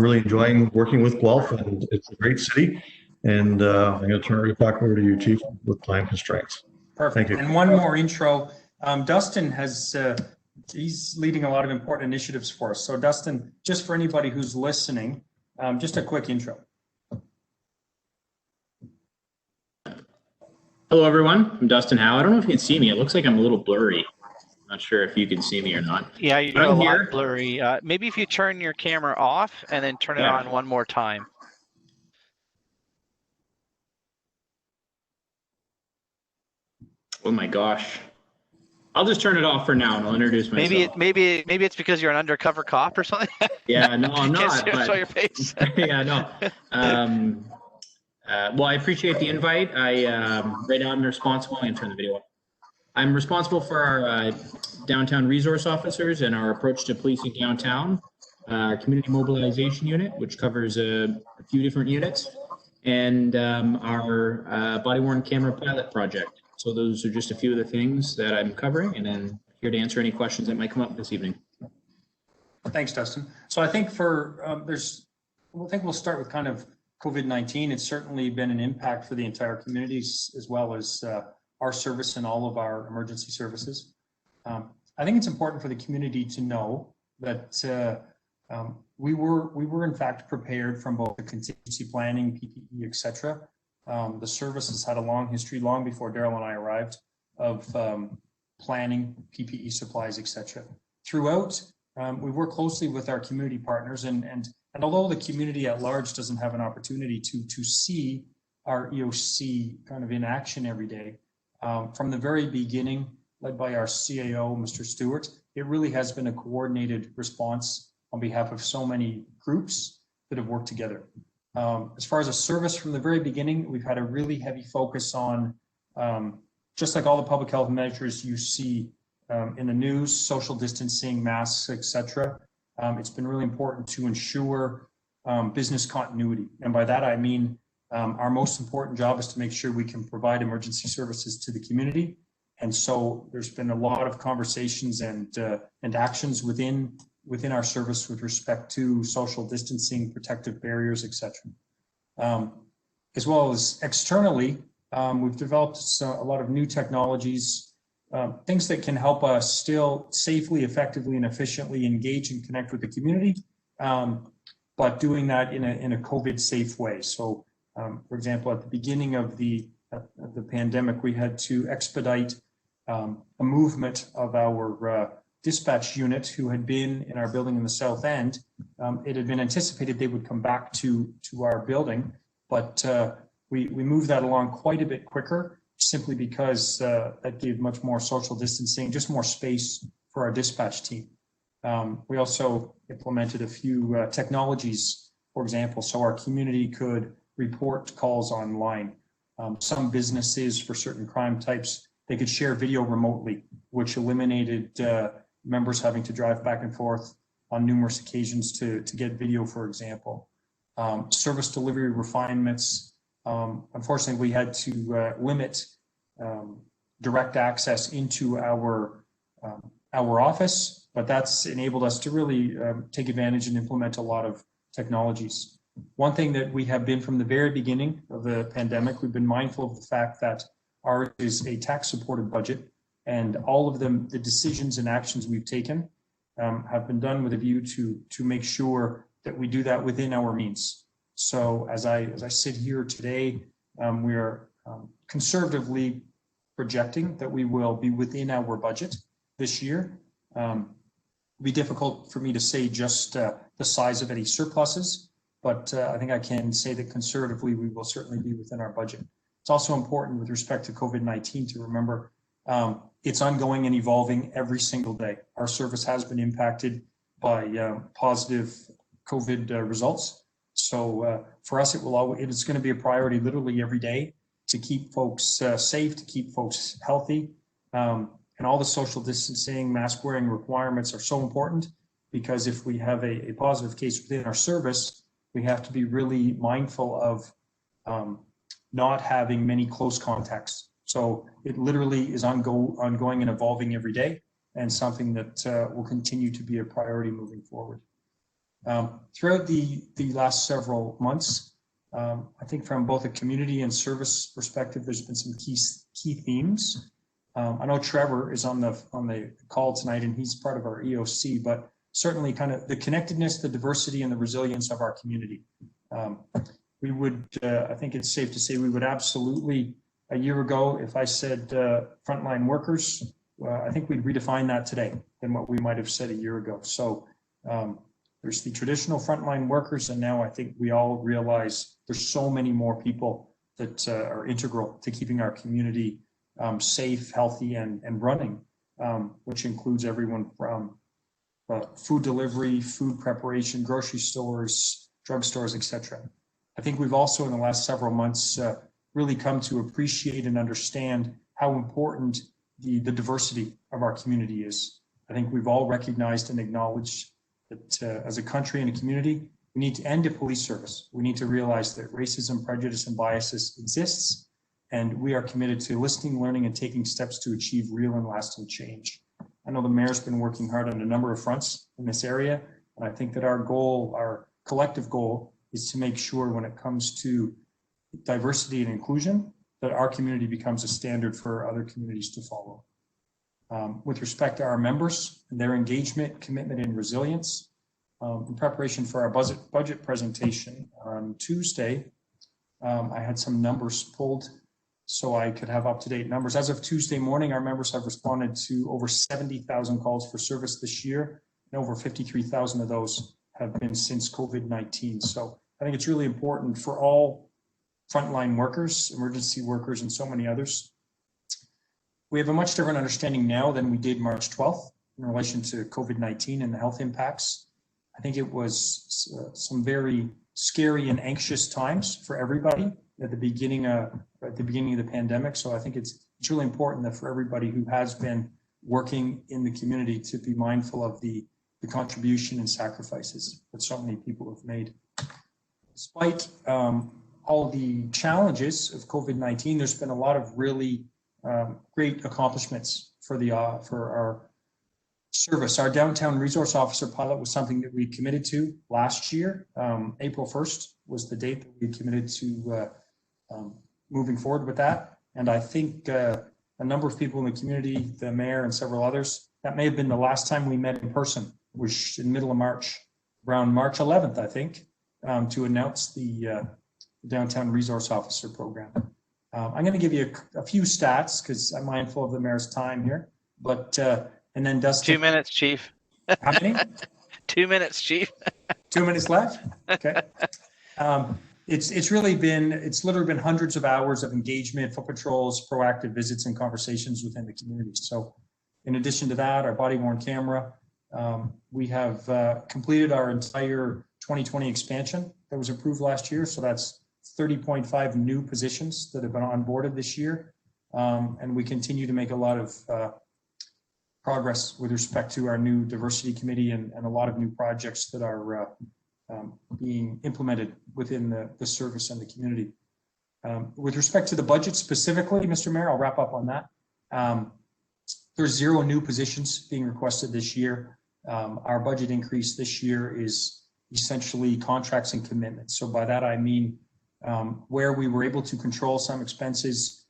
really enjoying working with Guelph, and it's a great city. And I'm going to turn it back over to you, Chief, with time constraints. Perfect. Thank you. And one more intro. Dustin he's leading a lot of important initiatives for us. So Dustin, just for anybody who's listening, just a quick intro. Hello, everyone. I'm Dustin Howe. I don't know if you can see me. It looks like I'm a little blurry. I'm not sure if you can see me or not. Yeah, you're a lot blurry. Maybe if you turn your camera off and then turn it on one more time. Oh my gosh. I'll just turn it off for now and I'll introduce myself. Maybe it's because you're an undercover cop or something. Yeah, no, I'm not. Can't show your face. Yeah, no. Well, I appreciate the invite. Right now I'm responsible. I'm going to turn the video on. I'm responsible for our downtown resource officers and our approach to policing downtown, our community mobilization unit, which covers a few different units, and our body-worn camera pilot project. So those are just a few of the things that I'm covering, and then here to answer any questions that might come up this evening. Thanks, Dustin. So I think we'll start with kind of COVID-19. It's certainly been an impact for the entire communities, as well as our service and all of our emergency services. I think it's important for the community to know that we were in fact prepared from both the contingency planning, PPE, etc. The service has had a long history, long before Daryl and I arrived, of planning PPE supplies, etc. Throughout, we work closely with our community partners, and although the community at large doesn't have an opportunity to see our EOC kind of in action every day, from the very beginning, led by our CAO, Mr. Stewart, it really has been a coordinated response on behalf of so many groups that have worked together. As far as a service, from the very beginning, we've had a really heavy focus on, just like all the public health measures you see in the news, social distancing, masks, etc. It's been really important to ensure business continuity. And by that, I mean our most important job is to make sure we can provide emergency services to the community. And so there's been a lot of conversations and actions within our service with respect to social distancing, protective barriers, etc. As well as externally, we've developed a lot of new technologies, things that can help us still safely, effectively, and efficiently engage and connect with the community, but doing that in a COVID-safe way. So, for example, at the beginning of the pandemic, we had to expedite a movement of our dispatch unit who had been in our building in the South End. It had been anticipated they would come back to our building, but we moved that along quite a bit quicker, simply because that gave much more social distancing, just more space for our dispatch team. We also implemented a few technologies, for example, so our community could report calls online. Some businesses, for certain crime types, they could share video remotely, which eliminated members having to drive back and forth on numerous occasions to get video, for example. Service delivery refinements. Unfortunately, we had to limit direct access into our office, but that's enabled us to really take advantage and implement a lot of technologies. One thing that we have been from the very beginning of the pandemic, we've been mindful of the fact that ours is a tax-supported budget, and all of the decisions and actions we've taken have been done with a view to make sure that we do that within our means. So as I sit here today, we are conservatively projecting that we will be within our budget this year. It'll be difficult for me to say just the size of any surpluses, but I think I can say that conservatively we will certainly be within our budget. It's also important with respect to COVID-19 to remember it's ongoing and evolving every single day. Our service has been impacted by positive COVID results. So for us, it's going to be a priority literally every day to keep folks safe, to keep folks healthy. And all the social distancing, mask wearing requirements are so important, because if we have a positive case within our service, we have to be really mindful of not having many close contacts. So it literally is ongoing and evolving every day, and something that will continue to be a priority moving forward. Throughout the last several months, I think from both a community and service perspective, there's been some key themes. I know Trevor is on the call tonight, and he's part of our EOC, but certainly kind of the connectedness, the diversity, and the resilience of our community. We would, I think it's safe to say, we would absolutely, a year ago, if I said frontline workers, I think we'd redefine that today than what we might have said a year ago. So there's the traditional frontline workers, and now I think we all realize there's so many more people that are integral to keeping our community safe, healthy, and running, which includes everyone from food delivery, food preparation, grocery stores, drugstores, etc. I think we've also, in the last several months, really come to appreciate and understand how important the diversity of our community is. I think we've all recognized and acknowledged that as a country and a community, we need to end a police service. We need to realize that racism, prejudice, and biases exists, and we are committed to listening, learning, and taking steps to achieve real and lasting change. I know the mayor's been working hard on a number of fronts in this area, and I think that our goal, our collective goal, is to make sure when it comes to diversity and inclusion, that our community becomes a standard for other communities to follow. With respect to our members and their engagement, commitment, and resilience, in preparation for our budget presentation on Tuesday, I had some numbers pulled so I could have up-to-date numbers. As of Tuesday morning, our members have responded to over 70,000 calls for service this year, and over 53,000 of those have been since COVID-19. So I think it's really important for all frontline workers, emergency workers, and so many others. We have a much different understanding now than we did March 12th in relation to COVID-19 and the health impacts. I think it was some very scary and anxious times for everybody at the beginning of the pandemic. So I think it's really important that for everybody who has been working in the community to be mindful of the contribution and sacrifices that so many people have made. Despite all the challenges of COVID-19, there's been a lot of really great accomplishments for our service. Our downtown resource officer pilot was something that we committed to last year. April 1st was the date that we committed to moving forward with that. And I think a number of people in the community, the mayor and several others, that may have been the last time we met in person, which in the middle of March, around March 11th, I think, to announce the downtown resource officer program. I'm going to give you a few stats because I'm mindful of the mayor's time here, but and then Dustin. 2 minutes, Chief. How many? 2 minutes, Chief. 2 minutes left. Okay. It's literally been hundreds of hours of engagement, foot patrols, proactive visits, and conversations within the community. So, in addition to that, our body-worn camera, we have completed our entire 2020 expansion that was approved last year. So that's 30.5 new positions that have been onboarded this year, and we continue to make a lot of progress with respect to our new diversity committee and a lot of new projects that are being implemented within the service and the community. With respect to the budget specifically, Mr. Mayor, I'll wrap up on that. There's 0 new positions being requested this year. Our budget increase this year is essentially contracts and commitments. So by that, I mean where we were able to control some expenses,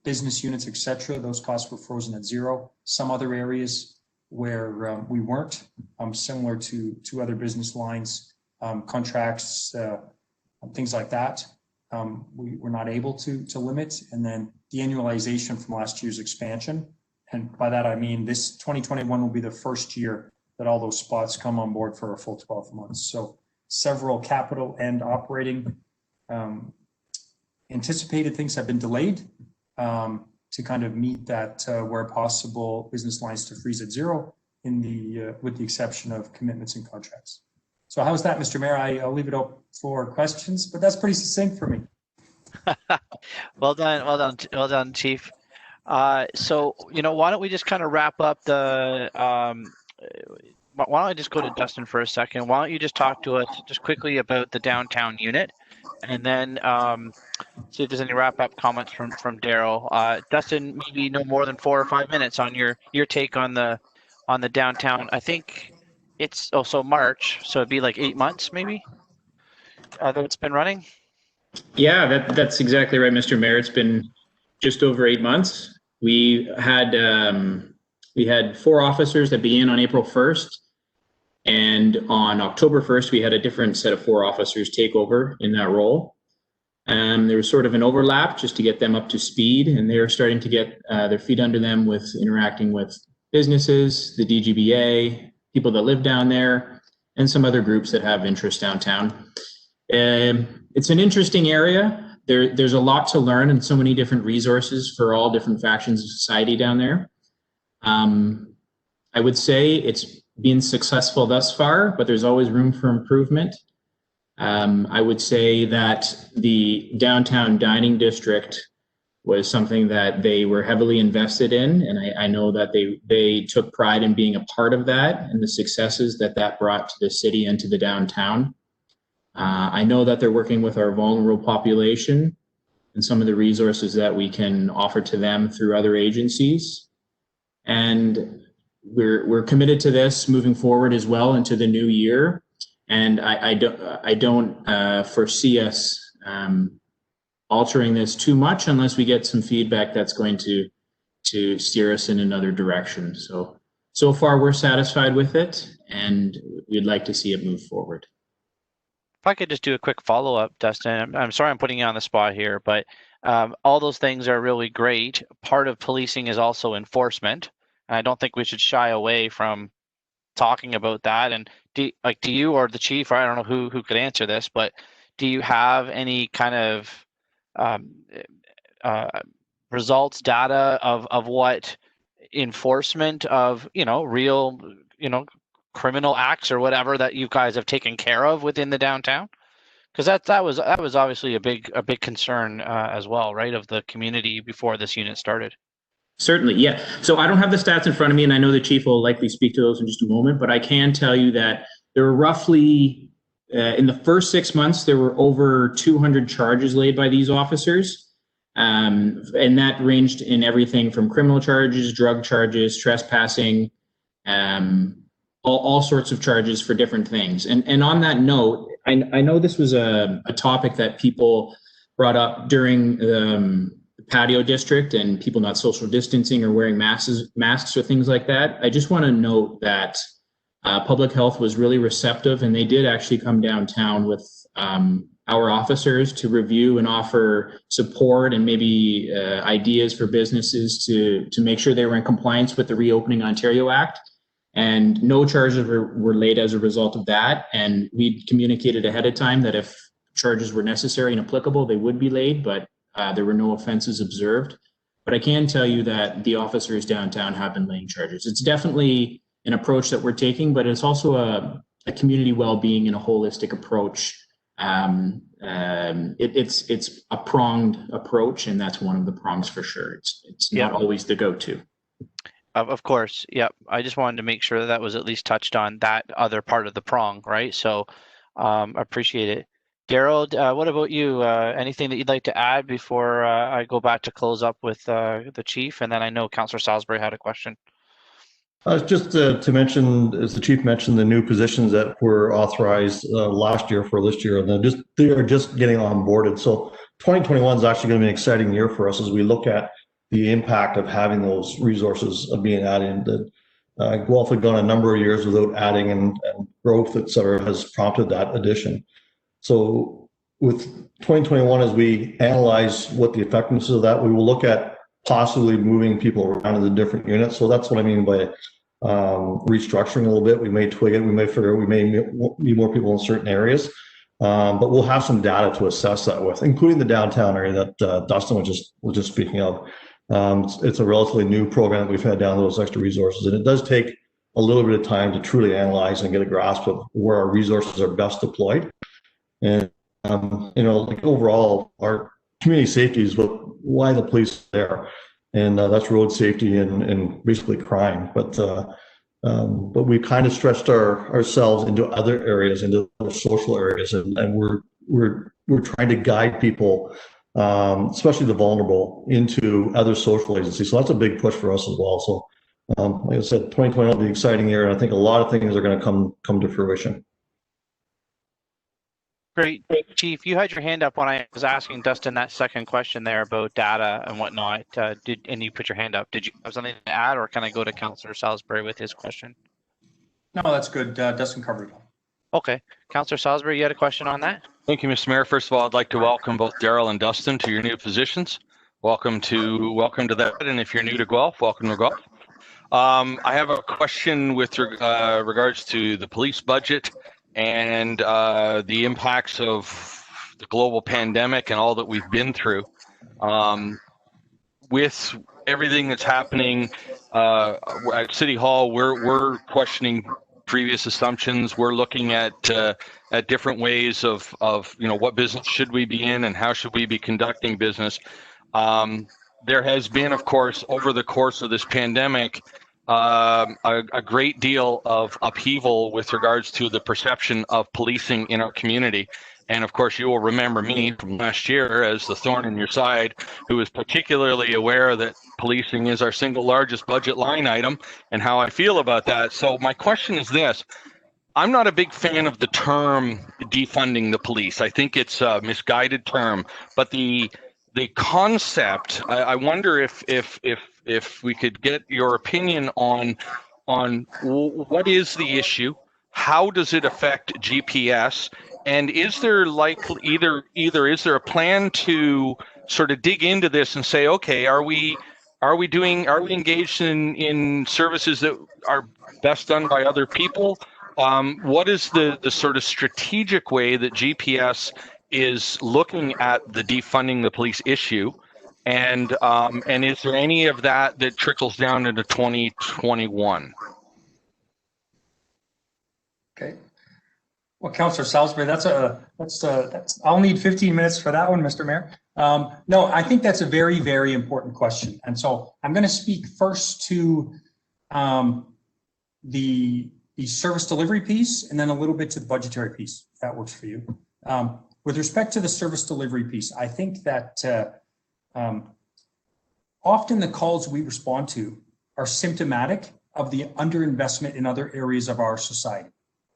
business units, et cetera, those costs were frozen at 0. Some other areas where we weren't, similar to other business lines, contracts, things like that, we were not able to limit. And then the annualization from last year's expansion. And by that, I mean this 2021 will be the first year that all those spots come on board for a full 12 months. So several capital and operating anticipated things have been delayed to kind of meet that where possible business lines to freeze at 0 in the with the exception of commitments and contracts. So how's that, Mr. Mayor? I'll leave it up for questions, but that's pretty succinct for me. Well done, Chief. So, why don't we just kind of wrap up the, why don't I just go to Dustin for a second? Why don't you just talk to us just quickly about the downtown unit, and then see if there's any wrap-up comments from Daryl. Dustin, maybe no more than 4 or 5 minutes on your take on the downtown. I think it's also March, so it'd be like 8 months maybe that it's been running. Yeah, that's exactly right, Mr. Mayor. It's been just over 8 months. We had 4 officers that began on April 1st, and on October 1st we had a different set of 4 officers take over in that role. There was sort of an overlap just to get them up to speed, and they were starting to get their feet under them with interacting with businesses, the DGBA, people that live down there, and some other groups that have interest downtown. It's an interesting area. There's a lot to learn and so many different resources for all different factions of society down there. I would say it's been successful thus far, but there's always room for improvement. I would say that the downtown dining district was something that they were heavily invested in, and I know that they took pride in being a part of that and the successes that brought to the city and to the downtown. I know that they're working with our vulnerable population and some of the resources that we can offer to them through other agencies. And we're committed to this moving forward as well into the new year. And I don't foresee us altering this too much unless we get some feedback that's going to steer us in another direction. So far we're satisfied with it, and we'd like to see it move forward. If I could just do a quick follow-up, Dustin, I'm sorry I'm putting you on the spot here, but all those things are really great. Part of policing is also enforcement. And I don't think we should shy away from talking about that. And do you or the chief, or I don't know who could answer this, but do you have any kind of results, data of what enforcement of, real, criminal acts or whatever that you guys have taken care of within the downtown? Because that was obviously a big concern as well, right, of the community before this unit started. Certainly, yeah. So I don't have the stats in front of me, and I know the chief will likely speak to those in just a moment, but I can tell you that there were roughly, in the first 6 months, there were over 200 charges laid by these officers. And that ranged in everything from criminal charges, drug charges, trespassing, all sorts of charges for different things. And on that note, I know this was a topic that people brought up during the patio district and people not social distancing or wearing masks or things like that. I just want to note that public health was really receptive, and they did actually come downtown with our officers to review and offer support and maybe ideas for businesses to make sure they were in compliance with the Reopening Ontario Act. And no charges were laid as a result of that. And we communicated ahead of time that if charges were necessary and applicable, they would be laid, but there were no offenses observed. But I can tell you that the officers downtown have been laying charges. It's definitely an approach that we're taking, but it's also a community well-being and a holistic approach. It's a pronged approach, and that's one of the prongs for sure. It's not always the go-to. Of course, yep. I just wanted to make sure that was at least touched on, that other part of the prong, right? So appreciate it. Daryl, what about you? Anything that you'd like to add before I go back to close up with the chief? And then I know Councillor Salisbury had a question. Just to mention, as the chief mentioned, the new positions that were authorized last year for this year, and they are just getting onboarded. So 2021 is actually going to be an exciting year for us as we look at the impact of having those resources being added. Guelph had gone a number of years without adding, and growth, et cetera, has prompted that addition. So with 2021, as we analyze what the effectiveness of that, we will look at possibly moving people around in the different units. So that's what I mean by restructuring a little bit. We may twig it, we may figure we may need more people in certain areas, but we'll have some data to assess that with, including the downtown area that Dustin was just speaking of. It's a relatively new program that we've had down those extra resources, and it does take a little bit of time to truly analyze and get a grasp of where our resources are best deployed. And like overall, our community safety is why the police are there, and that's road safety and basically crime. But we kind of stretched ourselves into other areas, into other social areas, and we're trying to guide people, especially the vulnerable, into other social agencies. So that's a big push for us as well. So like I said, 2020 will be an exciting year, and I think a lot of things are going to come to fruition. Great. Chief, you had your hand up when I was asking Dustin that second question there about data and whatnot. And you put your hand up. Did you have something to add, or can I go to Councillor Salisbury with his question? No, that's good. Dustin covered it. Okay. Councillor Salisbury, you had a question on that? Thank you, Mr. Mayor. First of all, I'd like to welcome both Daryl and Dustin to your new positions. Welcome to that. And if you're new to Guelph, welcome to Guelph. I have a question with regards to the police budget and the impacts of the global pandemic and all that we've been through. With everything that's happening at City Hall, we're questioning previous assumptions. We're looking at different ways of what business should we be in and how should we be conducting business. There has been, of course, over the course of this pandemic, a great deal of upheaval with regards to the perception of policing in our community. And of course, you will remember me from last year as the thorn in your side, who was particularly aware that policing is our single largest budget line item and how I feel about that. So my question is this. I'm not a big fan of the term defunding the police. I think it's a misguided term, but the concept, I wonder if we could get your opinion on what is the issue, how does it affect GPS, and is there either is there a plan to sort of dig into this and say, okay, are we engaged in services that are best done by other people? What is the sort of strategic way that GPS is looking at the defunding the police issue? And is there any of that trickles down into 2021? Okay. Well, Councillor Salisbury, I'll need 15 minutes for that one, Mr. Mayor. No, I think that's a very, very important question. And so I'm going to speak first to the service delivery piece and then a little bit to the budgetary piece, if that works for you. With respect to the service delivery piece, I think that often the calls we respond to are symptomatic of the underinvestment in other areas of our society.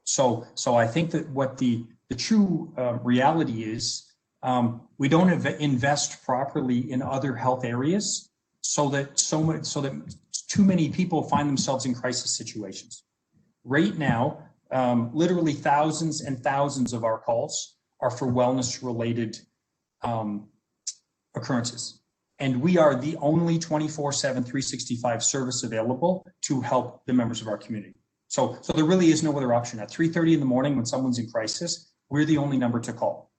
So I think that what the true reality is, we don't invest properly in other health areas, so that too many people find themselves in crisis situations. Right now, literally thousands and thousands of our calls are for wellness-related occurrences, and we are the only 24/7, 365 service available to help the members of our community. So there really is no other option. At 3:30 in the morning when someone's in crisis, we're the only number to call.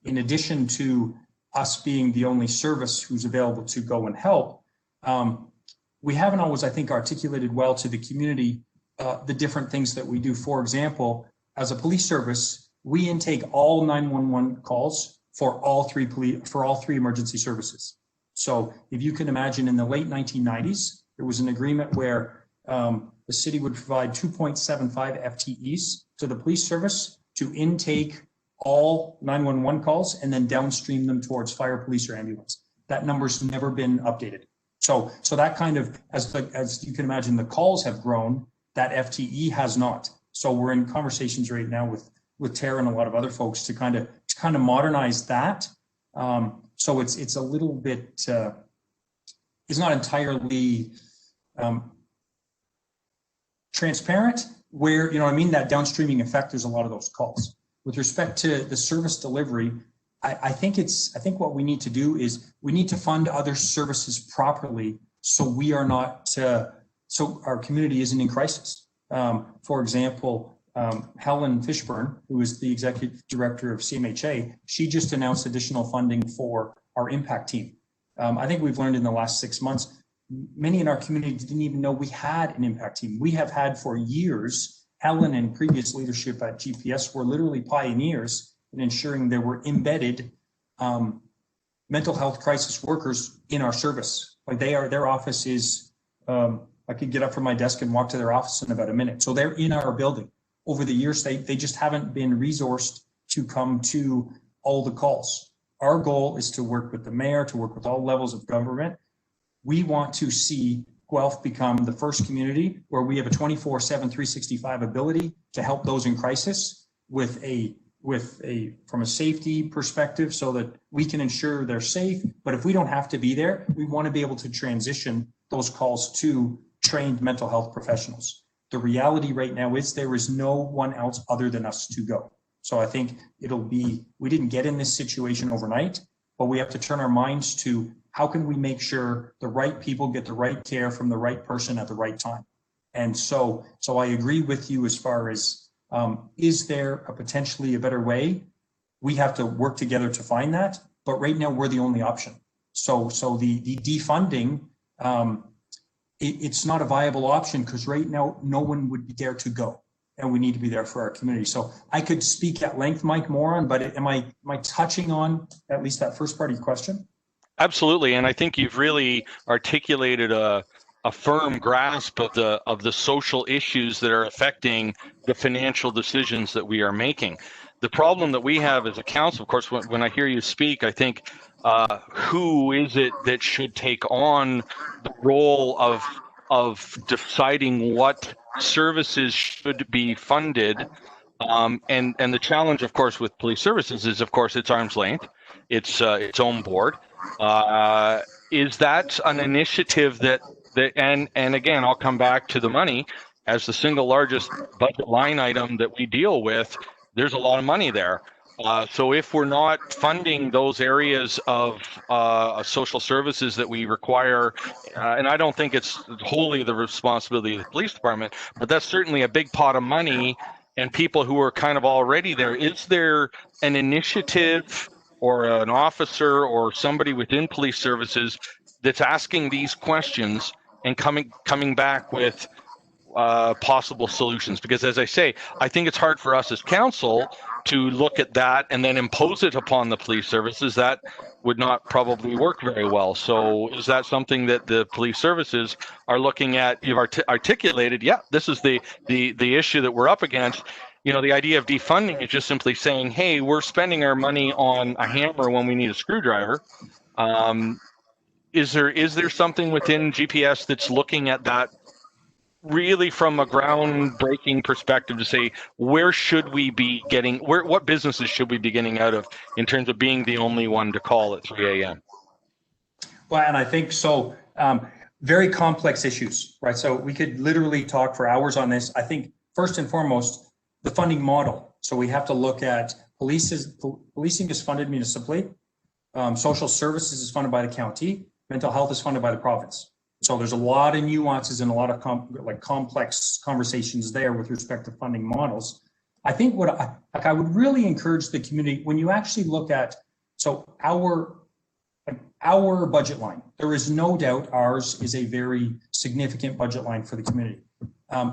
In addition to us being the only service who's available to go and help, we haven't always, I think, articulated well to the community the different things that we do. For example, as a police service, we intake all 911 calls for all three emergency services. So if you can imagine, in the late 1990s, there was an agreement where the city would provide 2.75 FTEs to the police service to intake all 911 calls and then downstream them towards fire, police, or ambulance. That number's never been updated. So that kind of, as you can imagine, the calls have grown, that FTE has not. So we're in conversations right now with Tara and a lot of other folks to kind of modernize that. So it's a little bit, it's not entirely transparent, where, you know what I mean, that downstreaming effect, there's a lot of those calls. With respect to the service delivery, I think what we need to do is we need to fund other services properly, so we are not, so our community isn't in crisis. For example, Helen Fishburne, who is the executive director of CMHA, she just announced additional funding for our impact team. I think we've learned in the last 6 months, many in our community didn't even know we had an impact team. We have had for years. Helen and previous leadership at GPS were literally pioneers in ensuring there were embedded mental health crisis workers in our service. Like their office is, I could get up from my desk and walk to their office in about a minute. So they're in our building. Over the years, they just haven't been resourced to come to all the calls. Our goal is to work with the mayor, to work with all levels of government. We want to see Guelph become the first community where we have a 24/7, 365 ability to help those in crisis from a safety perspective, so that we can ensure they're safe. But if we don't have to be there, we want to be able to transition those calls to trained mental health professionals. The reality right now is there is no one else other than us to go. So I think we didn't get in this situation overnight, but we have to turn our minds to how can we make sure the right people get the right care from the right person at the right time. And so I agree with you as far as, is there potentially a better way? We have to work together to find that, but right now we're the only option. So the defunding, it's not a viable option, because right now no one would be there to go, and we need to be there for our community. So I could speak at length, Mike, more on, but am I touching on at least that first part of your question? Absolutely, and I think you've really articulated a firm grasp of the social issues that are affecting the financial decisions that we are making. The problem that we have as a council, of course, when I hear you speak, I think, who is it that should take on the role of deciding what services should be funded? And the challenge, of course, with police services is, of course, it's arm's length, it's its own board. Is that an initiative that and again, I'll come back to the money as the single largest budget line item that we deal with. There's a lot of money there. So if we're not funding those areas of social services that we require, and I don't think it's wholly the responsibility of the police department, but that's certainly a big pot of money and people who are kind of already there. Is there an initiative or an officer or somebody within police services that's asking these questions and coming back with possible solutions, because as I say, I think it's hard for us as council to look at that and then impose it upon the police services. That would not probably work very well. So is that something that the police services are looking at? You've articulated, yeah, this is the issue that we're up against. You know, the idea of defunding is just simply saying, hey, we're spending our money on a hammer when we need a screwdriver. Is there something within GPS that's looking at that really from a groundbreaking perspective to say, where should we be getting, what businesses should we be getting out of in terms of being the only one to call at 3 a.m.? Well, and I think so, very complex issues, right? So we could literally talk for hours on this. I think first and foremost, the funding model. So we have to look at policing is funded municipally, social services is funded by the county, mental health is funded by the province. So there's a lot of nuances and a lot of complex conversations there with respect to funding models. I think what I would really encourage the community, when you actually look at, so our budget line, there is no doubt ours is a very significant budget line for the community.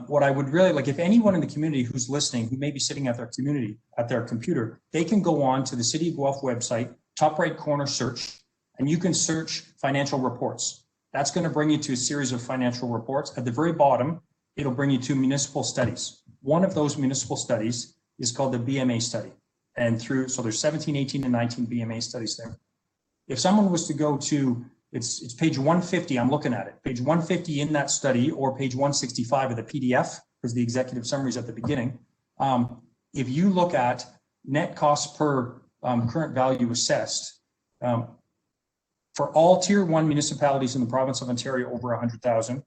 What I would really like, if anyone in the community who's listening, who may be sitting at their computer, they can go on to the City of Guelph website, top right corner search, and you can search financial reports. That's going to bring you to a series of financial reports. At the very bottom, it'll bring you to municipal studies. One of those municipal studies is called the BMA study. And so there's 17, 18, and 19 BMA studies there. If someone was to go to, it's page 150, I'm looking at it, page 150 in that study, or page 165 of the PDF, because the executive summary is at the beginning. If you look at net cost per current value assessed, for all tier 1 municipalities in the province of Ontario over 100,000,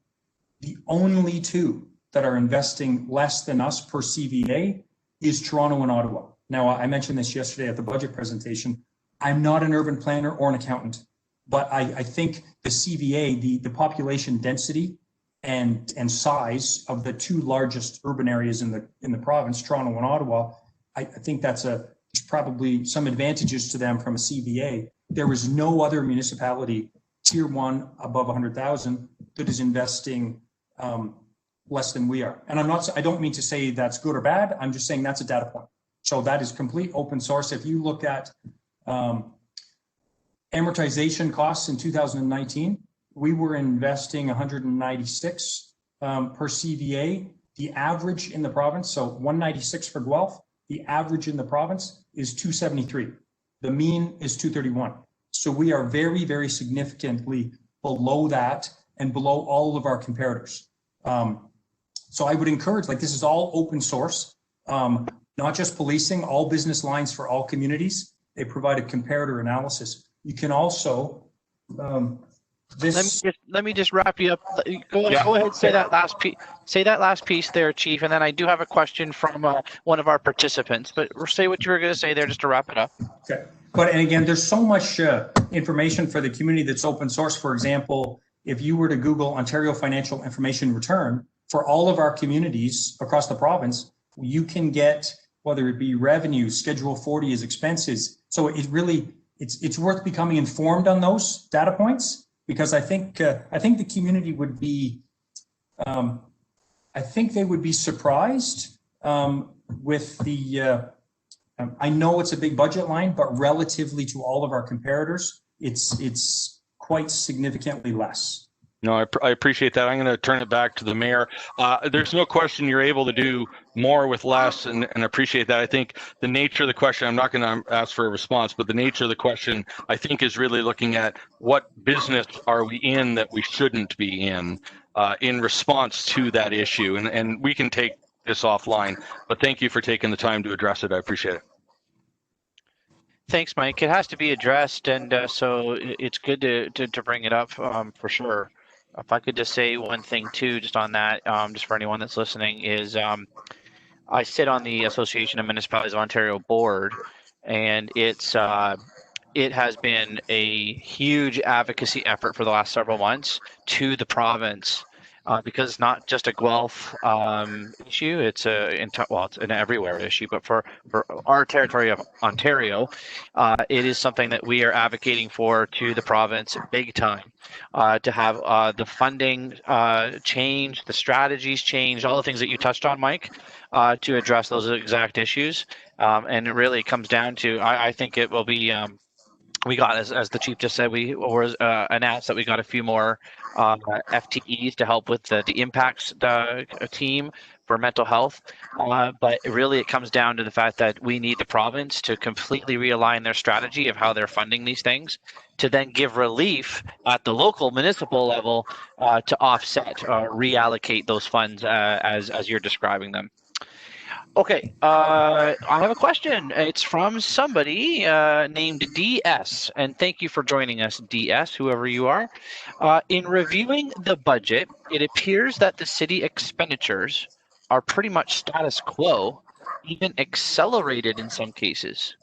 the only two that are investing less than us per CVA is Toronto and Ottawa. Now, I mentioned this yesterday at the budget presentation. I'm not an urban planner or an accountant, but I think the CVA, the population density and size of the two largest urban areas in the province, Toronto and Ottawa, I think there's probably some advantages to them from a CVA. There is no other municipality tier 1 above 100,000 that is investing less than we are. And I don't mean to say that's good or bad. I'm just saying that's a data point. So that is complete open source. If you look at amortization costs in 2019, we were investing 196 per CVA. The average in the province, so 196 for Guelph, the average in the province is 273. The mean is 231. So we are very, very significantly below that and below all of our comparators. So I would encourage, this is all open source, not just policing, all business lines for all communities. They provide a comparator analysis. You can also, Let me just wrap you up. Go ahead, say that last piece. Say that last piece there, Chief, and then I do have a question from one of our participants. But say what you were going to say there, just to wrap it up. Okay. And again, there's so much information for the community that's open source. For example, if you were to Google Ontario Financial Information Return for all of our communities across the province, you can get, whether it be revenue, Schedule 40 as expenses. So it really, it's worth becoming informed on those data points, because I think the community would be, I think they would be surprised with the, I know it's a big budget line, but relatively to all of our comparators, it's quite significantly less. No, I appreciate that. I'm going to turn it back to the mayor. There's no question you're able to do more with less, and appreciate that. I think the nature of the question, I'm not going to ask for a response, but the nature of the question, I think, is really looking at what business are we in that we shouldn't be in response to that issue. And we can take this offline, but thank you for taking the time to address it. I appreciate it. Thanks, Mike. It has to be addressed, and so it's good to bring it up for sure. If I could just say one thing too, just on that, just for anyone that's listening, is I sit on the Association of Municipalities of Ontario board, and it has been a huge advocacy effort for the last several months to the province because it's not just a Guelph issue. It's it's an everywhere issue. But for our territory of Ontario, it is something that we are advocating for to the province big time, to have the funding change, the strategies change, all the things that you touched on, Mike, to address those exact issues. And it really comes down to, I think it will be, we got, as the chief just said, we were announced that we got a few more FTEs to help with the impacts team for mental health. But really it comes down to the fact that we need the province to completely realign their strategy of how they're funding these things, to then give relief at the local municipal level to offset, reallocate those funds as you're describing them. Okay, I have a question. It's from somebody named DS, and thank you for joining us, DS, whoever you are. In reviewing the budget, it appears that the city expenditures are pretty much status quo, even accelerated in some cases.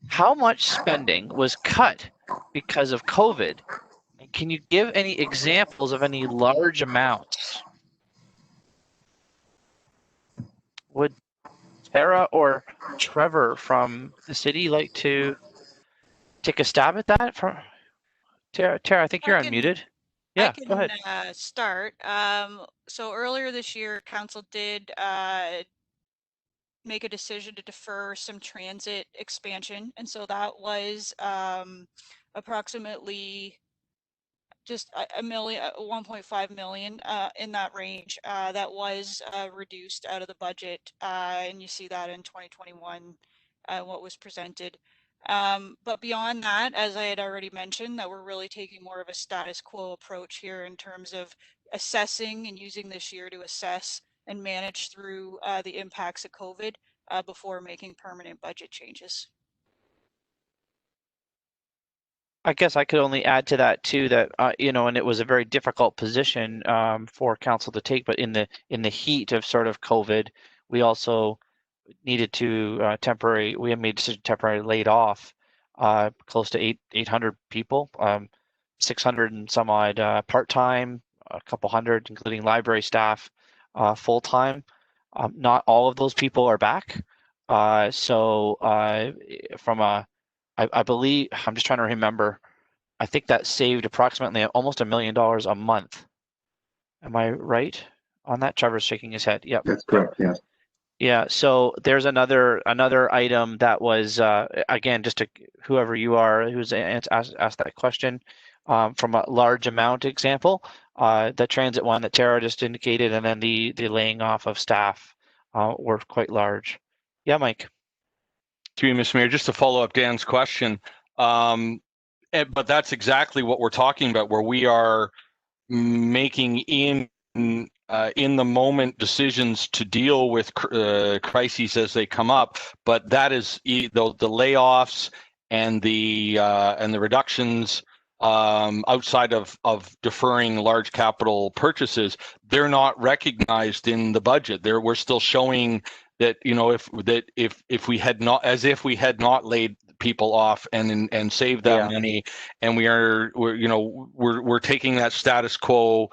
How much spending was cut because of COVID? And can you give any examples of any large amounts? Would Tara or Trevor from the city like to take a stab at that? Tara, I think you're unmuted. Yeah, go ahead. I can start. So earlier this year, council did make a decision to defer some transit expansion, and so that was approximately just a million, 1.5 million in that range. That was reduced out of the budget, and you see that in 2021, what was presented. But beyond that, as I had already mentioned, that we're really taking more of a status quo approach here in terms of assessing and using this year to assess and manage through the impacts of COVID before making permanent budget changes. I guess I could only add to that too, that and it was a very difficult position for council to take, but in the heat of sort of COVID, we also needed to we had made a decision temporarily laid off close to 800 people, 600 and some odd part-time, a couple hundred including library staff full-time. Not all of those people are back, so from a I believe, I'm just trying to remember, I think that saved approximately almost $1 million a month. Am I right on that? Trevor's shaking his head. Yep. That's correct, yes. Yeah, so there's another item that was, again, just to whoever you are who's asked that question, from a large amount example, the transit one that Tara just indicated, and then the laying off of staff were quite large. Yeah, Mike. To you, Mr. Mayor, just to follow up Dan's question, but that's exactly what we're talking about, where we are making in the moment decisions to deal with crises as they come up. But that is the layoffs and the reductions outside of deferring large capital purchases. They're not recognized in the budget. We're still showing that, if we had not laid people off and saved that money, and we're taking that status quo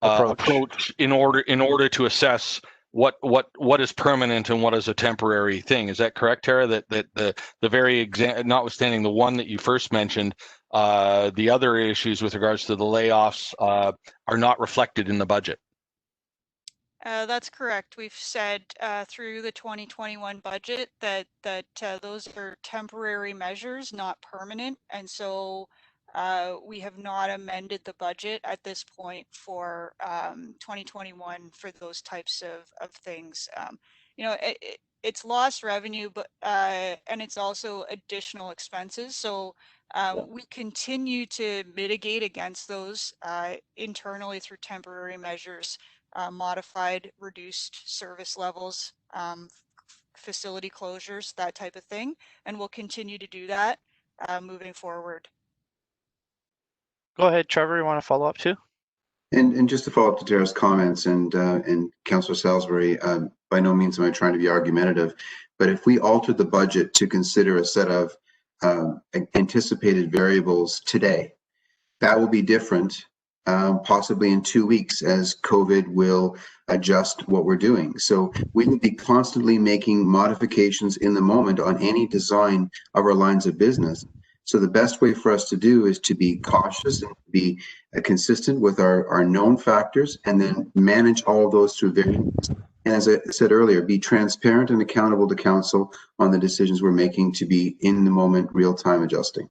approach in order to assess what is permanent and what is a temporary thing. Is that correct, Tara? That the very notwithstanding the one that you first mentioned, the other issues with regards to the layoffs are not reflected in the budget. That's correct. We've said through the 2021 budget that those are temporary measures, not permanent, and so we have not amended the budget at this point for 2021 for those types of things. It's lost revenue, but and it's also additional expenses. So we continue to mitigate against those internally through temporary measures. Modified, reduced service levels, facility closures, that type of thing. And we'll continue to do that moving forward. Go ahead, Trevor, you want to follow up too? And just to follow up to Tara's comments and Councillor Salisbury, by no means am I trying to be argumentative, but if we altered the budget to consider a set of anticipated variables today, that will be different possibly in 2 weeks, as COVID will adjust what we're doing. So we will be constantly making modifications in the moment on any design of our lines of business. So the best way for us to do is to be cautious and be consistent with our known factors, and then manage all of those through variance. And as I said earlier, be transparent and accountable to council on the decisions we're making, to be in the moment, real-time adjusting.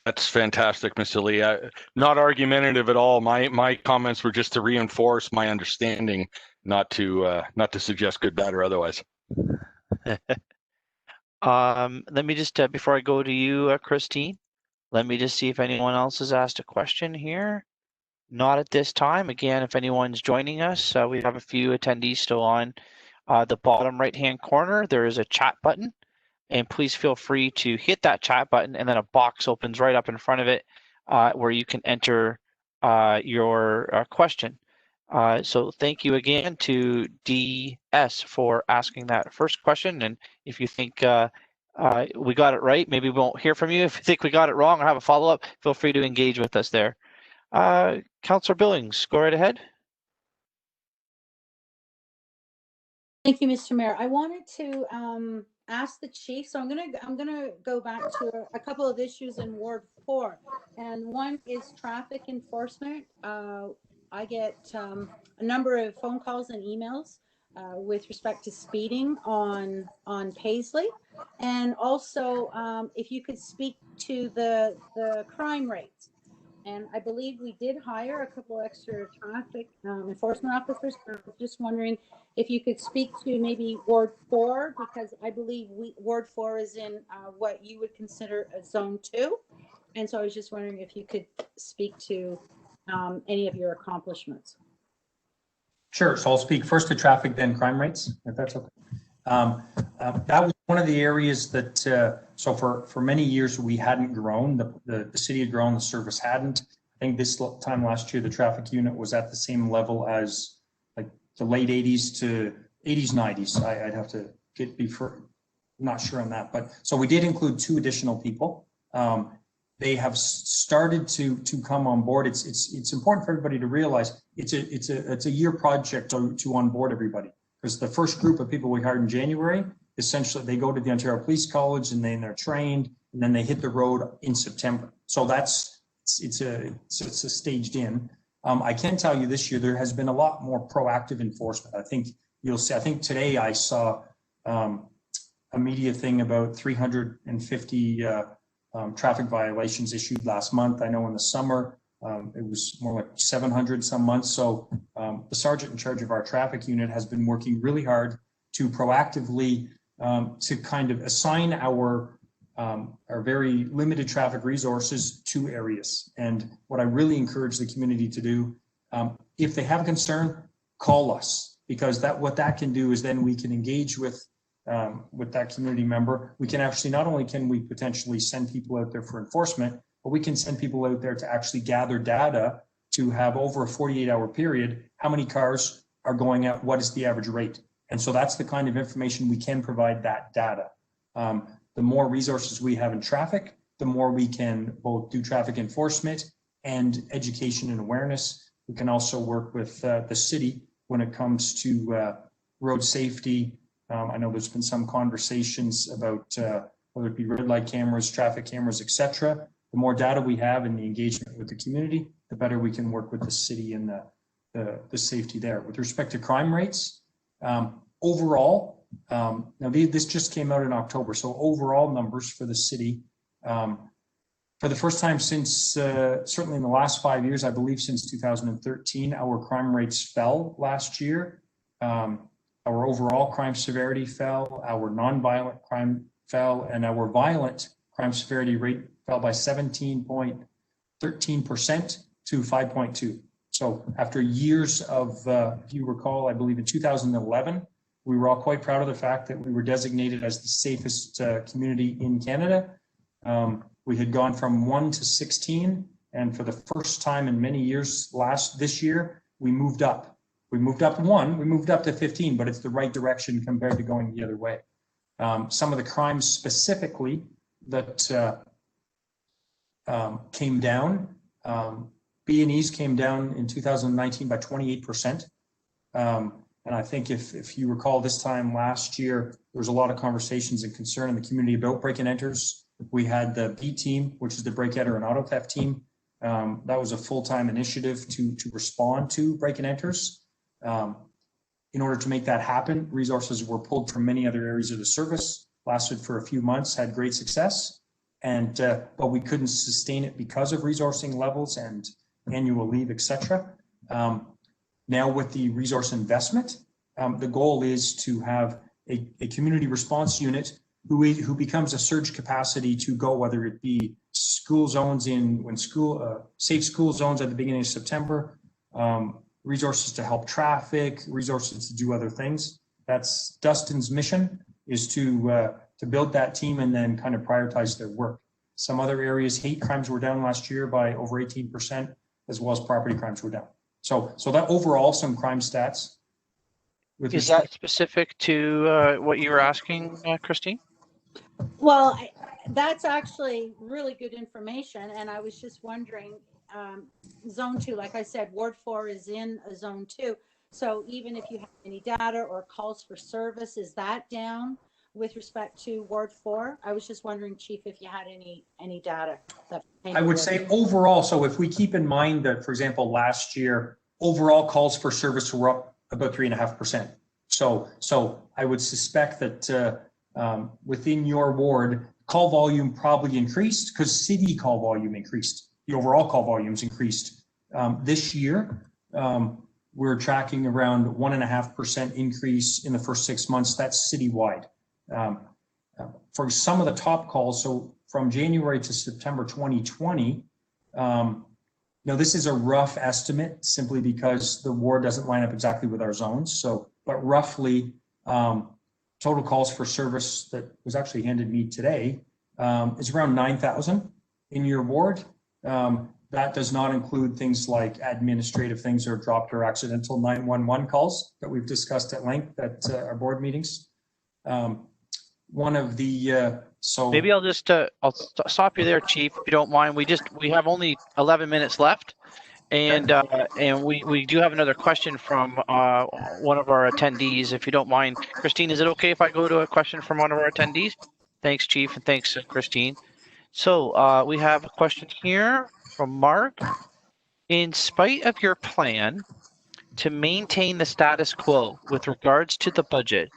That's fantastic, Mr. Lee. Not argumentative at all. My comments were just to reinforce my understanding, not to suggest good, bad, or otherwise. Let me just, before I go to you, Christine, let me just see if anyone else has asked a question here. Not at this time. Again, if anyone's joining us, we have a few attendees still on. The bottom right-hand corner, there is a chat button, and please feel free to hit that chat button, and then a box opens right up in front of it where you can enter your question. So thank you again to DS for asking that first question. And if you think we got it right, maybe we won't hear from you. If you think we got it wrong or have a follow-up, feel free to engage with us there. Councillor Billings, go right ahead. Thank you, Mr. Mayor. I wanted to ask the chief, so I'm gonna go back to a couple of issues in Ward 4, and one is traffic enforcement. I get a number of phone calls and emails with respect to speeding on Paisley, and also if you could speak to the crime rates. And I believe we did hire a couple extra traffic enforcement officers. I was just wondering if you could speak to maybe Ward 4, because I believe Ward 4 is in what you would consider a Zone 2. And so I was just wondering if you could speak to any of your accomplishments. Sure. So I'll speak first to traffic, then crime rates, if that's okay. That was one of the areas that, so for many years we hadn't grown. The city had grown, the service hadn't. I think this time last year, the traffic unit was at the same level as like the late 80s to 80s, 90s. I'd have to not sure on that. But so we did include 2 additional people. They have started to come on board. It's important for everybody to realize it's a year project to onboard everybody. Because the first group of people we hired in January, essentially they go to the Ontario Police College and then they're trained, and then they hit the road in September. So it's a staged in. I can tell you this year there has been a lot more proactive enforcement. I think you'll see. I think today I saw a media thing about 350 traffic violations issued last month. I know in the summer it was more like 700 some months. So the sergeant in charge of our traffic unit has been working really hard to proactively to kind of assign our very limited traffic resources to areas. And what I really encourage the community to do, if they have a concern, call us, because what that can do is then we can engage with that community member. We can actually, not only can we potentially send people out there for enforcement, but we can send people out there to actually gather data to have over a 48-hour period, how many cars are going out, what is the average rate. And so that's the kind of information we can provide, that data. The more resources we have in traffic, the more we can both do traffic enforcement and education and awareness. We can also work with the city when it comes to road safety. I know there's been some conversations about whether it be red light cameras, traffic cameras, etc. The more data we have and the engagement with the community, the better we can work with the city and the safety there. With respect to crime rates, overall, now this just came out in October, so overall numbers for the city, for the first time since, certainly in the last 5 years, I believe since 2013, our crime rates fell last year. Our overall crime severity fell, our non-violent crime fell, and our violent crime severity rate fell by 17.13% to 5.2. So after years of, if you recall, I believe in 2011, we were all quite proud of the fact that we were designated as the safest community in Canada. We had gone from 1 to 16, and for the first time in many years, this year, we moved up. We moved up 1, we moved up to 15, but it's the right direction compared to going the other way. Some of the crimes specifically that came down, B&Es came down in 2019 by 28%. And I think if you recall this time last year, there was a lot of conversations and concern in the community about break and enters. We had the B team, which is the break enter and auto theft team. That was a full-time initiative to respond to break and enters. In order to make that happen, resources were pulled from many other areas of the service, lasted for a few months, had great success, and but we couldn't sustain it because of resourcing levels and annual leave, etc. Now with the resource investment, the goal is to have a community response unit who becomes a surge capacity to go, whether it be school zones safe school zones at the beginning of September, resources to help traffic, resources to do other things. That's Dustin's mission, is to build that team and then kind of prioritize their work. Some other areas, hate crimes were down last year by over 18%, as well as property crimes were down. So that overall, some crime stats. Is that specific to what you were asking, Christine? Well, that's actually really good information. And I was just wondering, zone 2, like I said, Ward 4 is in a zone 2. So even if you have any data or calls for service, is that down with respect to Ward 4? I was just wondering, Chief, if you had any data. I would say overall, so if we keep in mind that, for example, last year, overall calls for service were up about 3.5%. So I would suspect that within your ward, call volume probably increased because city call volume increased. The overall call volumes increased. This year, we're tracking around 1.5% increase in the first 6 months. That's citywide. For some of the top calls, so from January to September 2020, now this is a rough estimate simply because the ward doesn't line up exactly with our zones. So, but roughly, total calls for service that was actually handed me today is around 9,000 in your ward. That does not include things like administrative things or dropped or accidental 911 calls that we've discussed at length at our board meetings. One of the so maybe I'll just I'll stop you there, Chief, if you don't mind. We have only 11 minutes left, and we do have another question from one of our attendees, if you don't mind. Christine, is it okay if I go to a question from one of our attendees? Thanks, Chief, and thanks, Christine. So we have a question here from Mark. In spite of your plan to maintain the status quo with regards to the budget,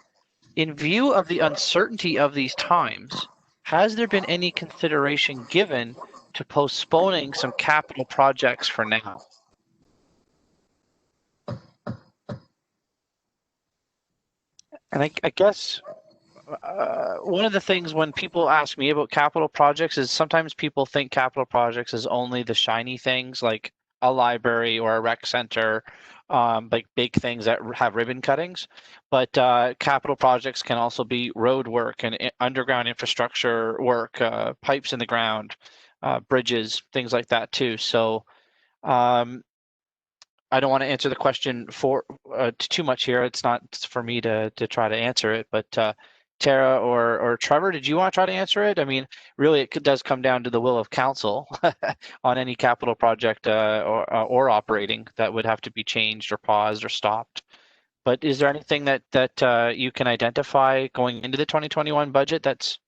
in view of the uncertainty of these times, has there been any consideration given to postponing some capital projects for now? And I guess one of the things when people ask me about capital projects is sometimes people think capital projects is only the shiny things like a library or a rec center, like big things that have ribbon cuttings. But capital projects can also be road work and underground infrastructure work, pipes in the ground, bridges, things like that too. So I don't want to answer the question for too much here. It's not for me to try to answer it, but Tara or Trevor, did you want to try to answer it? I mean, really, it does come down to the will of council on any capital project or operating that would have to be changed or paused or stopped. But is there anything that you can identify going into the 2021 budget that's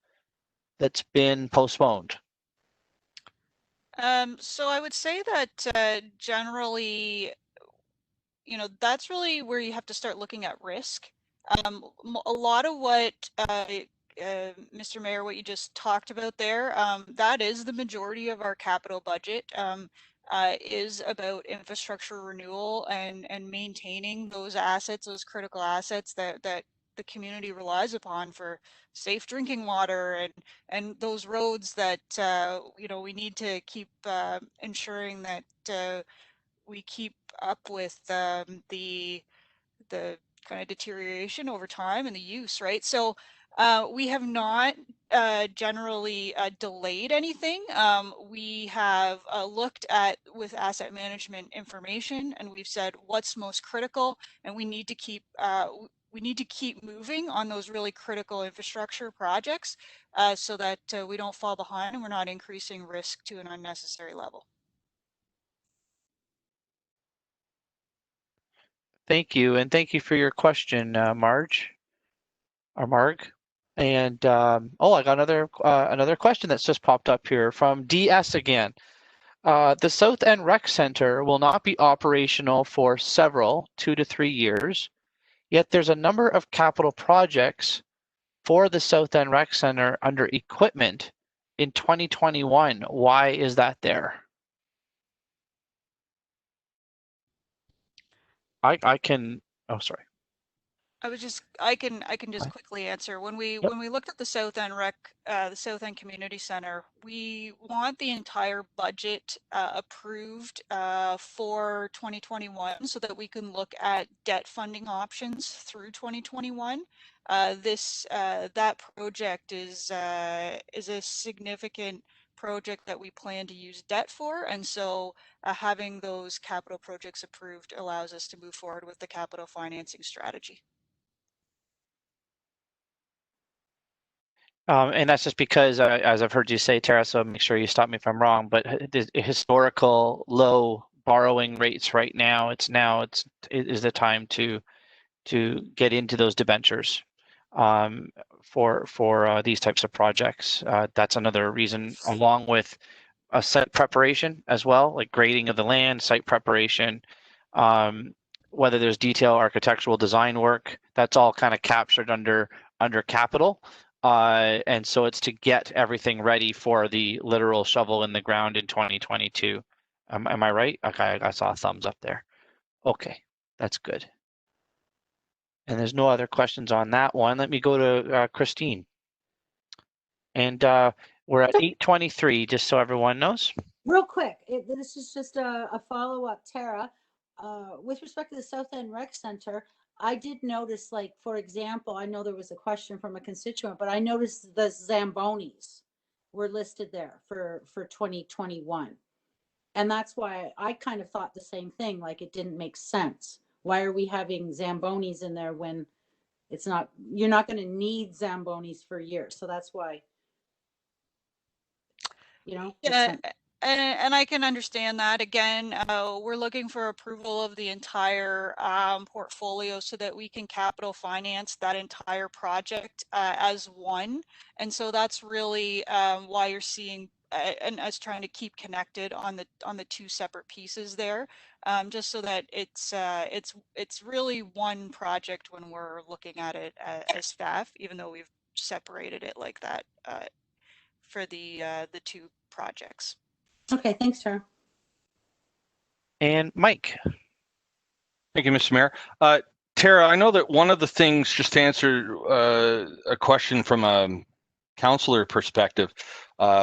been postponed? So I would say that generally, you know, that's really where you have to start looking at risk. A lot of what Mr. Mayor, what you just talked about there, that is the majority of our capital budget, is about infrastructure renewal and maintaining those assets, those critical assets that the community relies upon for safe drinking water and those roads that you know, we need to keep ensuring that we keep up with the kind of deterioration over time and the use, right? So we have not generally delayed anything. We have looked at with asset management information, and we've said what's most critical, and we need to keep moving on those really critical infrastructure projects so that we don't fall behind and we're not increasing risk to an unnecessary level. Thank you, and thank you for your question, Marge, or Marg. And oh, I got another question that's just popped up here from DS again. The South End Rec Center will not be operational for several 2 to 3 years, yet there's a number of capital projects for the South End Rec Center under equipment in 2021. Why is that there? I can, oh, sorry. I can just quickly answer. When we looked at the South End the South End Community Center, we want the entire budget approved for 2021 so that we can look at debt funding options through 2021. That project is a significant project that we plan to use debt for, and so having those capital projects approved allows us to move forward with the capital financing strategy. And that's just because, as I've heard you say, Tara, so make sure you stop me if I'm wrong, but the historical low borrowing rates right now, it is the time to get into those debentures for these types of projects. That's another reason, along with a site preparation as well, like grading of the land, site preparation, whether there's detailed architectural design work, that's all kind of captured under capital. And so it's to get everything ready for the literal shovel in the ground in 2022. Am I right? Okay, I saw a thumbs up there. Okay, that's good. And there's no other questions on that one. Let me go to Christine. And we're at 8:23, just so everyone knows. Real quick, this is just a follow-up, Tara. With respect to the South End Rec Center, I did notice, like, for example, I know there was a question from a constituent, but I noticed the Zambonis were listed there for 2021. And that's why I kind of thought the same thing, like it didn't make sense. Why are we having Zambonis in there when it's not, you're not going to need Zambonis for years. So that's why, you know. Yeah, and I can understand that. Again, we're looking for approval of the entire portfolio so that we can capital finance that entire project as one. And so that's really why you're seeing and us trying to keep connected on the two separate pieces there, just so that it's really one project when we're looking at it as staff, even though we've separated it like that for the two projects. Okay, thanks, Tara. And Mike. Thank you, Mr. Mayor. Tara, I know that one of the things, just to answer a question from a councillor perspective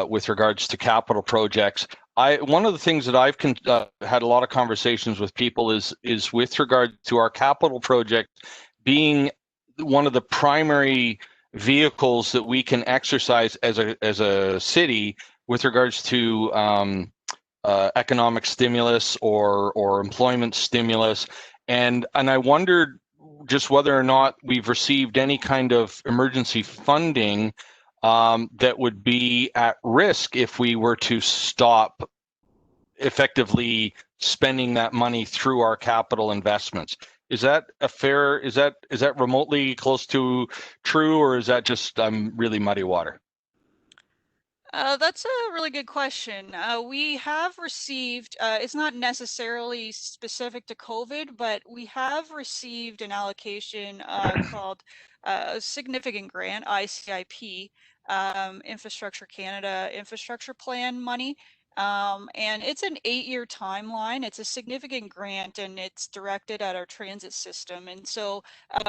with regards to capital projects, one of the things that I've had a lot of conversations with people is with regard to our capital project being one of the primary vehicles that we can exercise as a city with regards to economic stimulus or employment stimulus. And I wondered just whether or not we've received any kind of emergency funding that would be at risk if we were to stop effectively spending that money through our capital investments. Is that is that remotely close to true, or is that just really muddy water? That's a really good question. We have received, it's not necessarily specific to COVID, but we have received an allocation called a significant grant, ICIP, Infrastructure Canada Infrastructure Plan money. And it's an 8-year timeline. It's a significant grant and it's directed at our transit system. And so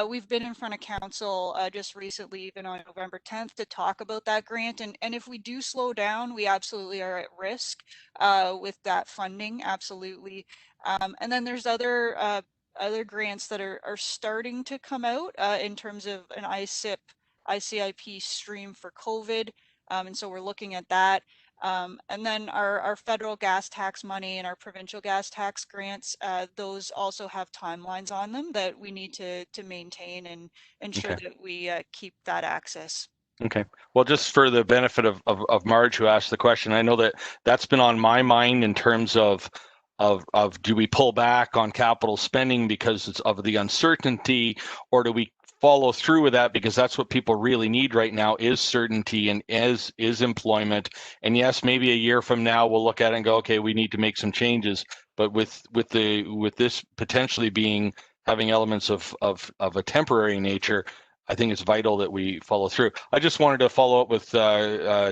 we've been in front of council just recently, even on November 10th, to talk about that grant. And if we do slow down, we absolutely are at risk with that funding, absolutely. And then there's other grants that are starting to come out in terms of an ICIP stream for COVID. And so we're looking at that. And then our federal gas tax money and our provincial gas tax grants, those also have timelines on them that we need to maintain and ensure that we keep that access. Okay. Well, just for the benefit of Marge, who asked the question, I know that that's been on my mind in terms of of do we pull back on capital spending because it's of the uncertainty, or do we follow through with that because that's what people really need right now is certainty and is employment. And yes, maybe a year from now we'll look at it and go, okay, we need to make some changes. But with this potentially being having elements of a temporary nature, I think it's vital that we follow through. I just wanted to follow up with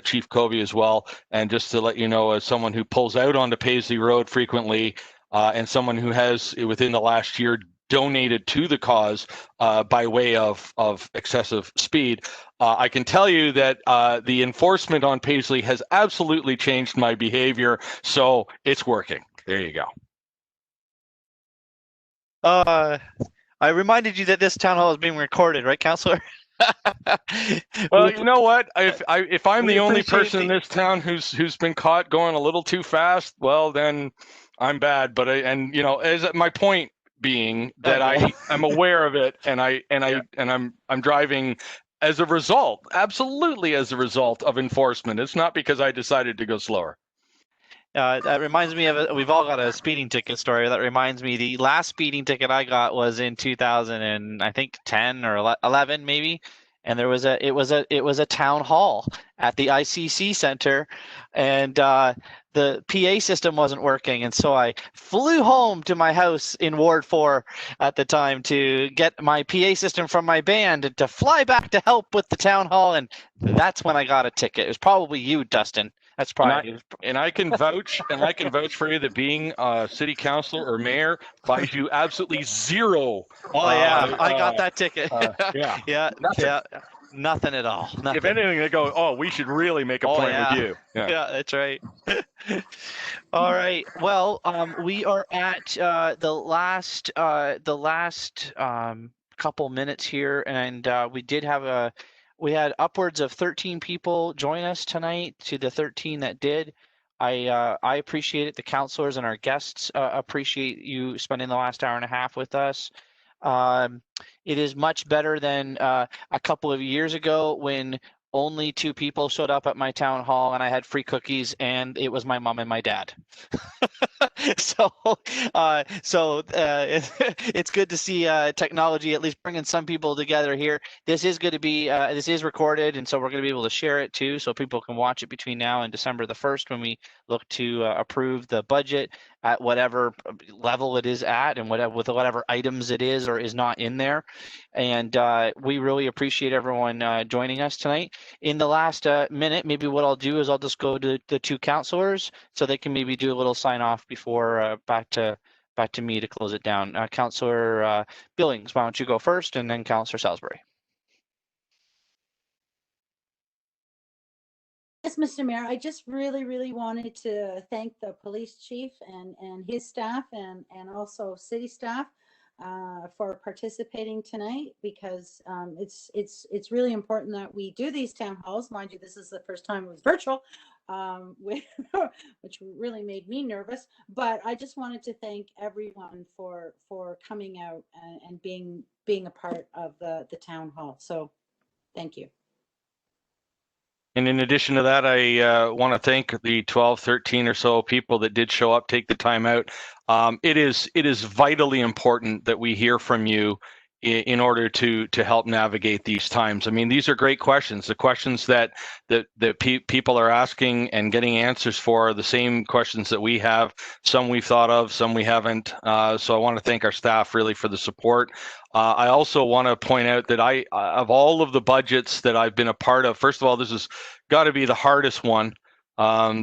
Chief Cobey as well, and just to let you know, as someone who pulls out onto Paisley Road frequently, and someone who has within the last year donated to the cause by way of excessive speed, I can tell you that the enforcement on Paisley has absolutely changed my behavior, so it's working. There you go. I reminded you that this town hall is being recorded, right, Councillor? Well, you know what? If I'm we the only appreciate person in this town who's been caught going a little too fast, well, then I'm bad. But as my point being that I'm aware of it, and I'm driving as a result, absolutely as a result of enforcement. It's not because I decided to go slower. That reminds me of we've all got a speeding ticket story. That reminds me, the last speeding ticket I got was in 2000 and I think 10 or 11 maybe, and it was a town hall at the ICC Center, and the PA system wasn't working, and so I flew home to my house in Ward 4 at the time to get my PA system from my band and to fly back to help with the town hall, and that's when I got a ticket. It was probably you, Dustin. That's probably. And I can vouch, for you that being a city councilor or mayor buys you absolutely zero. Oh yeah, I got that ticket. Yeah. Yeah. Nothing. Yeah. Nothing at all. Nothing. If anything, they go, oh, we should really make a point with you. Yeah, that's right. All right. Well, we are at the last couple minutes here, and we had upwards of 13 people join us tonight. To the 13 that did, I appreciate it. The councillors and our guests appreciate you spending the last hour and a half with us. It is much better than a couple of years ago when only 2 people showed up at my town hall and I had free cookies, and it was my mom and my dad. So it's good to see technology at least bringing some people together here. This is going to be this is recorded, and so we're going to be able to share it too, so people can watch it between now and December the 1st when we look to approve the budget at whatever level it is at, and whatever items it is or is not in there. And we really appreciate everyone joining us tonight. In the last minute, maybe what I'll do is I'll just go to the 2 councillors so they can maybe do a little sign off before back to me to close it down. Councillor Billings, why don't you go first, and then Councillor Salisbury. Yes, Mr. Mayor, I just really wanted to thank the police chief and his staff and also city staff for participating tonight, because it's really important that we do these town halls. Mind you, this is the first time it was virtual, which really made me nervous. But I just wanted to thank everyone for coming out and being a part of the town hall. So thank you. And in addition to that, I want to thank the 12, 13 or so people that did show up, take the time out. It is vitally important that we hear from you in order to help navigate these times. I mean, these are great questions. The questions that people are asking and getting answers for are the same questions that we have. Some we've thought of, some we haven't. So I want to thank our staff really for the support. I also want to point out that of all of the budgets that I've been a part of, first of all, this has got to be the hardest one.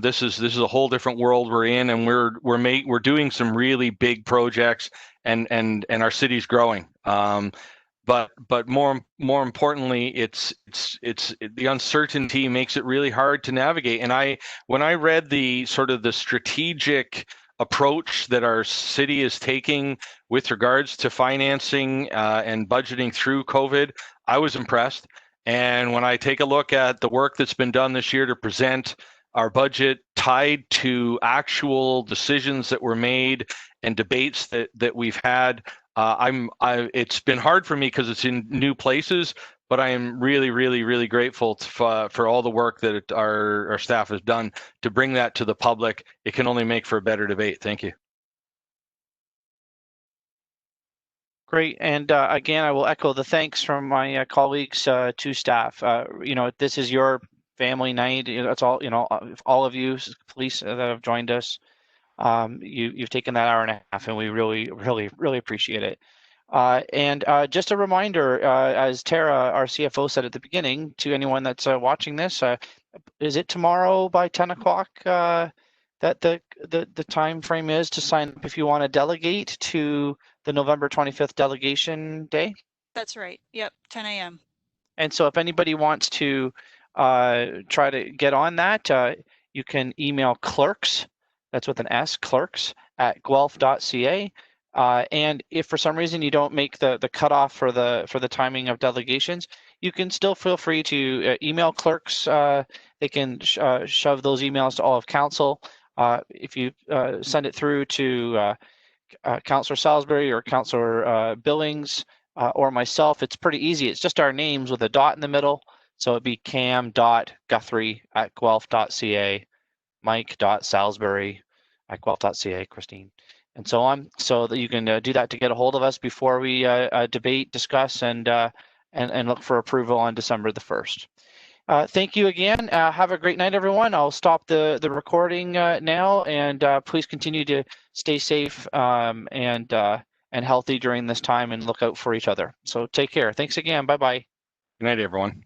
This is a whole different world we're in, and we're doing some really big projects, and our city's growing. But more importantly, it's the uncertainty makes it really hard to navigate. And when I read the sort of the strategic approach that our city is taking with regards to financing and budgeting through COVID, I was impressed. And when I take a look at the work that's been done this year to present our budget tied to actual decisions that were made and debates that we've had, it's been hard for me because it's in new places, but I am really grateful for all the work that our staff has done to bring that to the public. It can only make for a better debate. Thank you. Great. And again, I will echo the thanks from my colleagues to staff. This is your family night. That's all, all of you police that have joined us. You've taken that hour and a half, and we really, really, really appreciate it. And just a reminder, as Tara, our CFO, said at the beginning, to anyone that's watching this, is it tomorrow by 10 o'clock that the time frame is to sign up if you want to delegate to the November 25th delegation day? That's right. Yep, 10 a.m. And so if anybody wants to try to get on that, you can email clerks, that's with an S, clerks at guelph.ca. And if for some reason you don't make the cutoff for the timing of delegations, you can still feel free to email clerks. They can shove those emails to all of council. If you send it through to Councillor Salisbury or Councillor Billings or myself, it's pretty easy. It's just our names with a dot in the middle. So it'd be cam.guthrie@guelph.ca, mike.salisbury@guelph.ca, Christine, and so on. So that you can do that to get a hold of us before we debate, discuss, and look for approval on December the 1st. Thank you again. Have a great night, everyone. I'll stop the recording now, and please continue to stay safe and healthy during this time, and look out for each other. So take care. Thanks again. Bye-bye. Good night, everyone.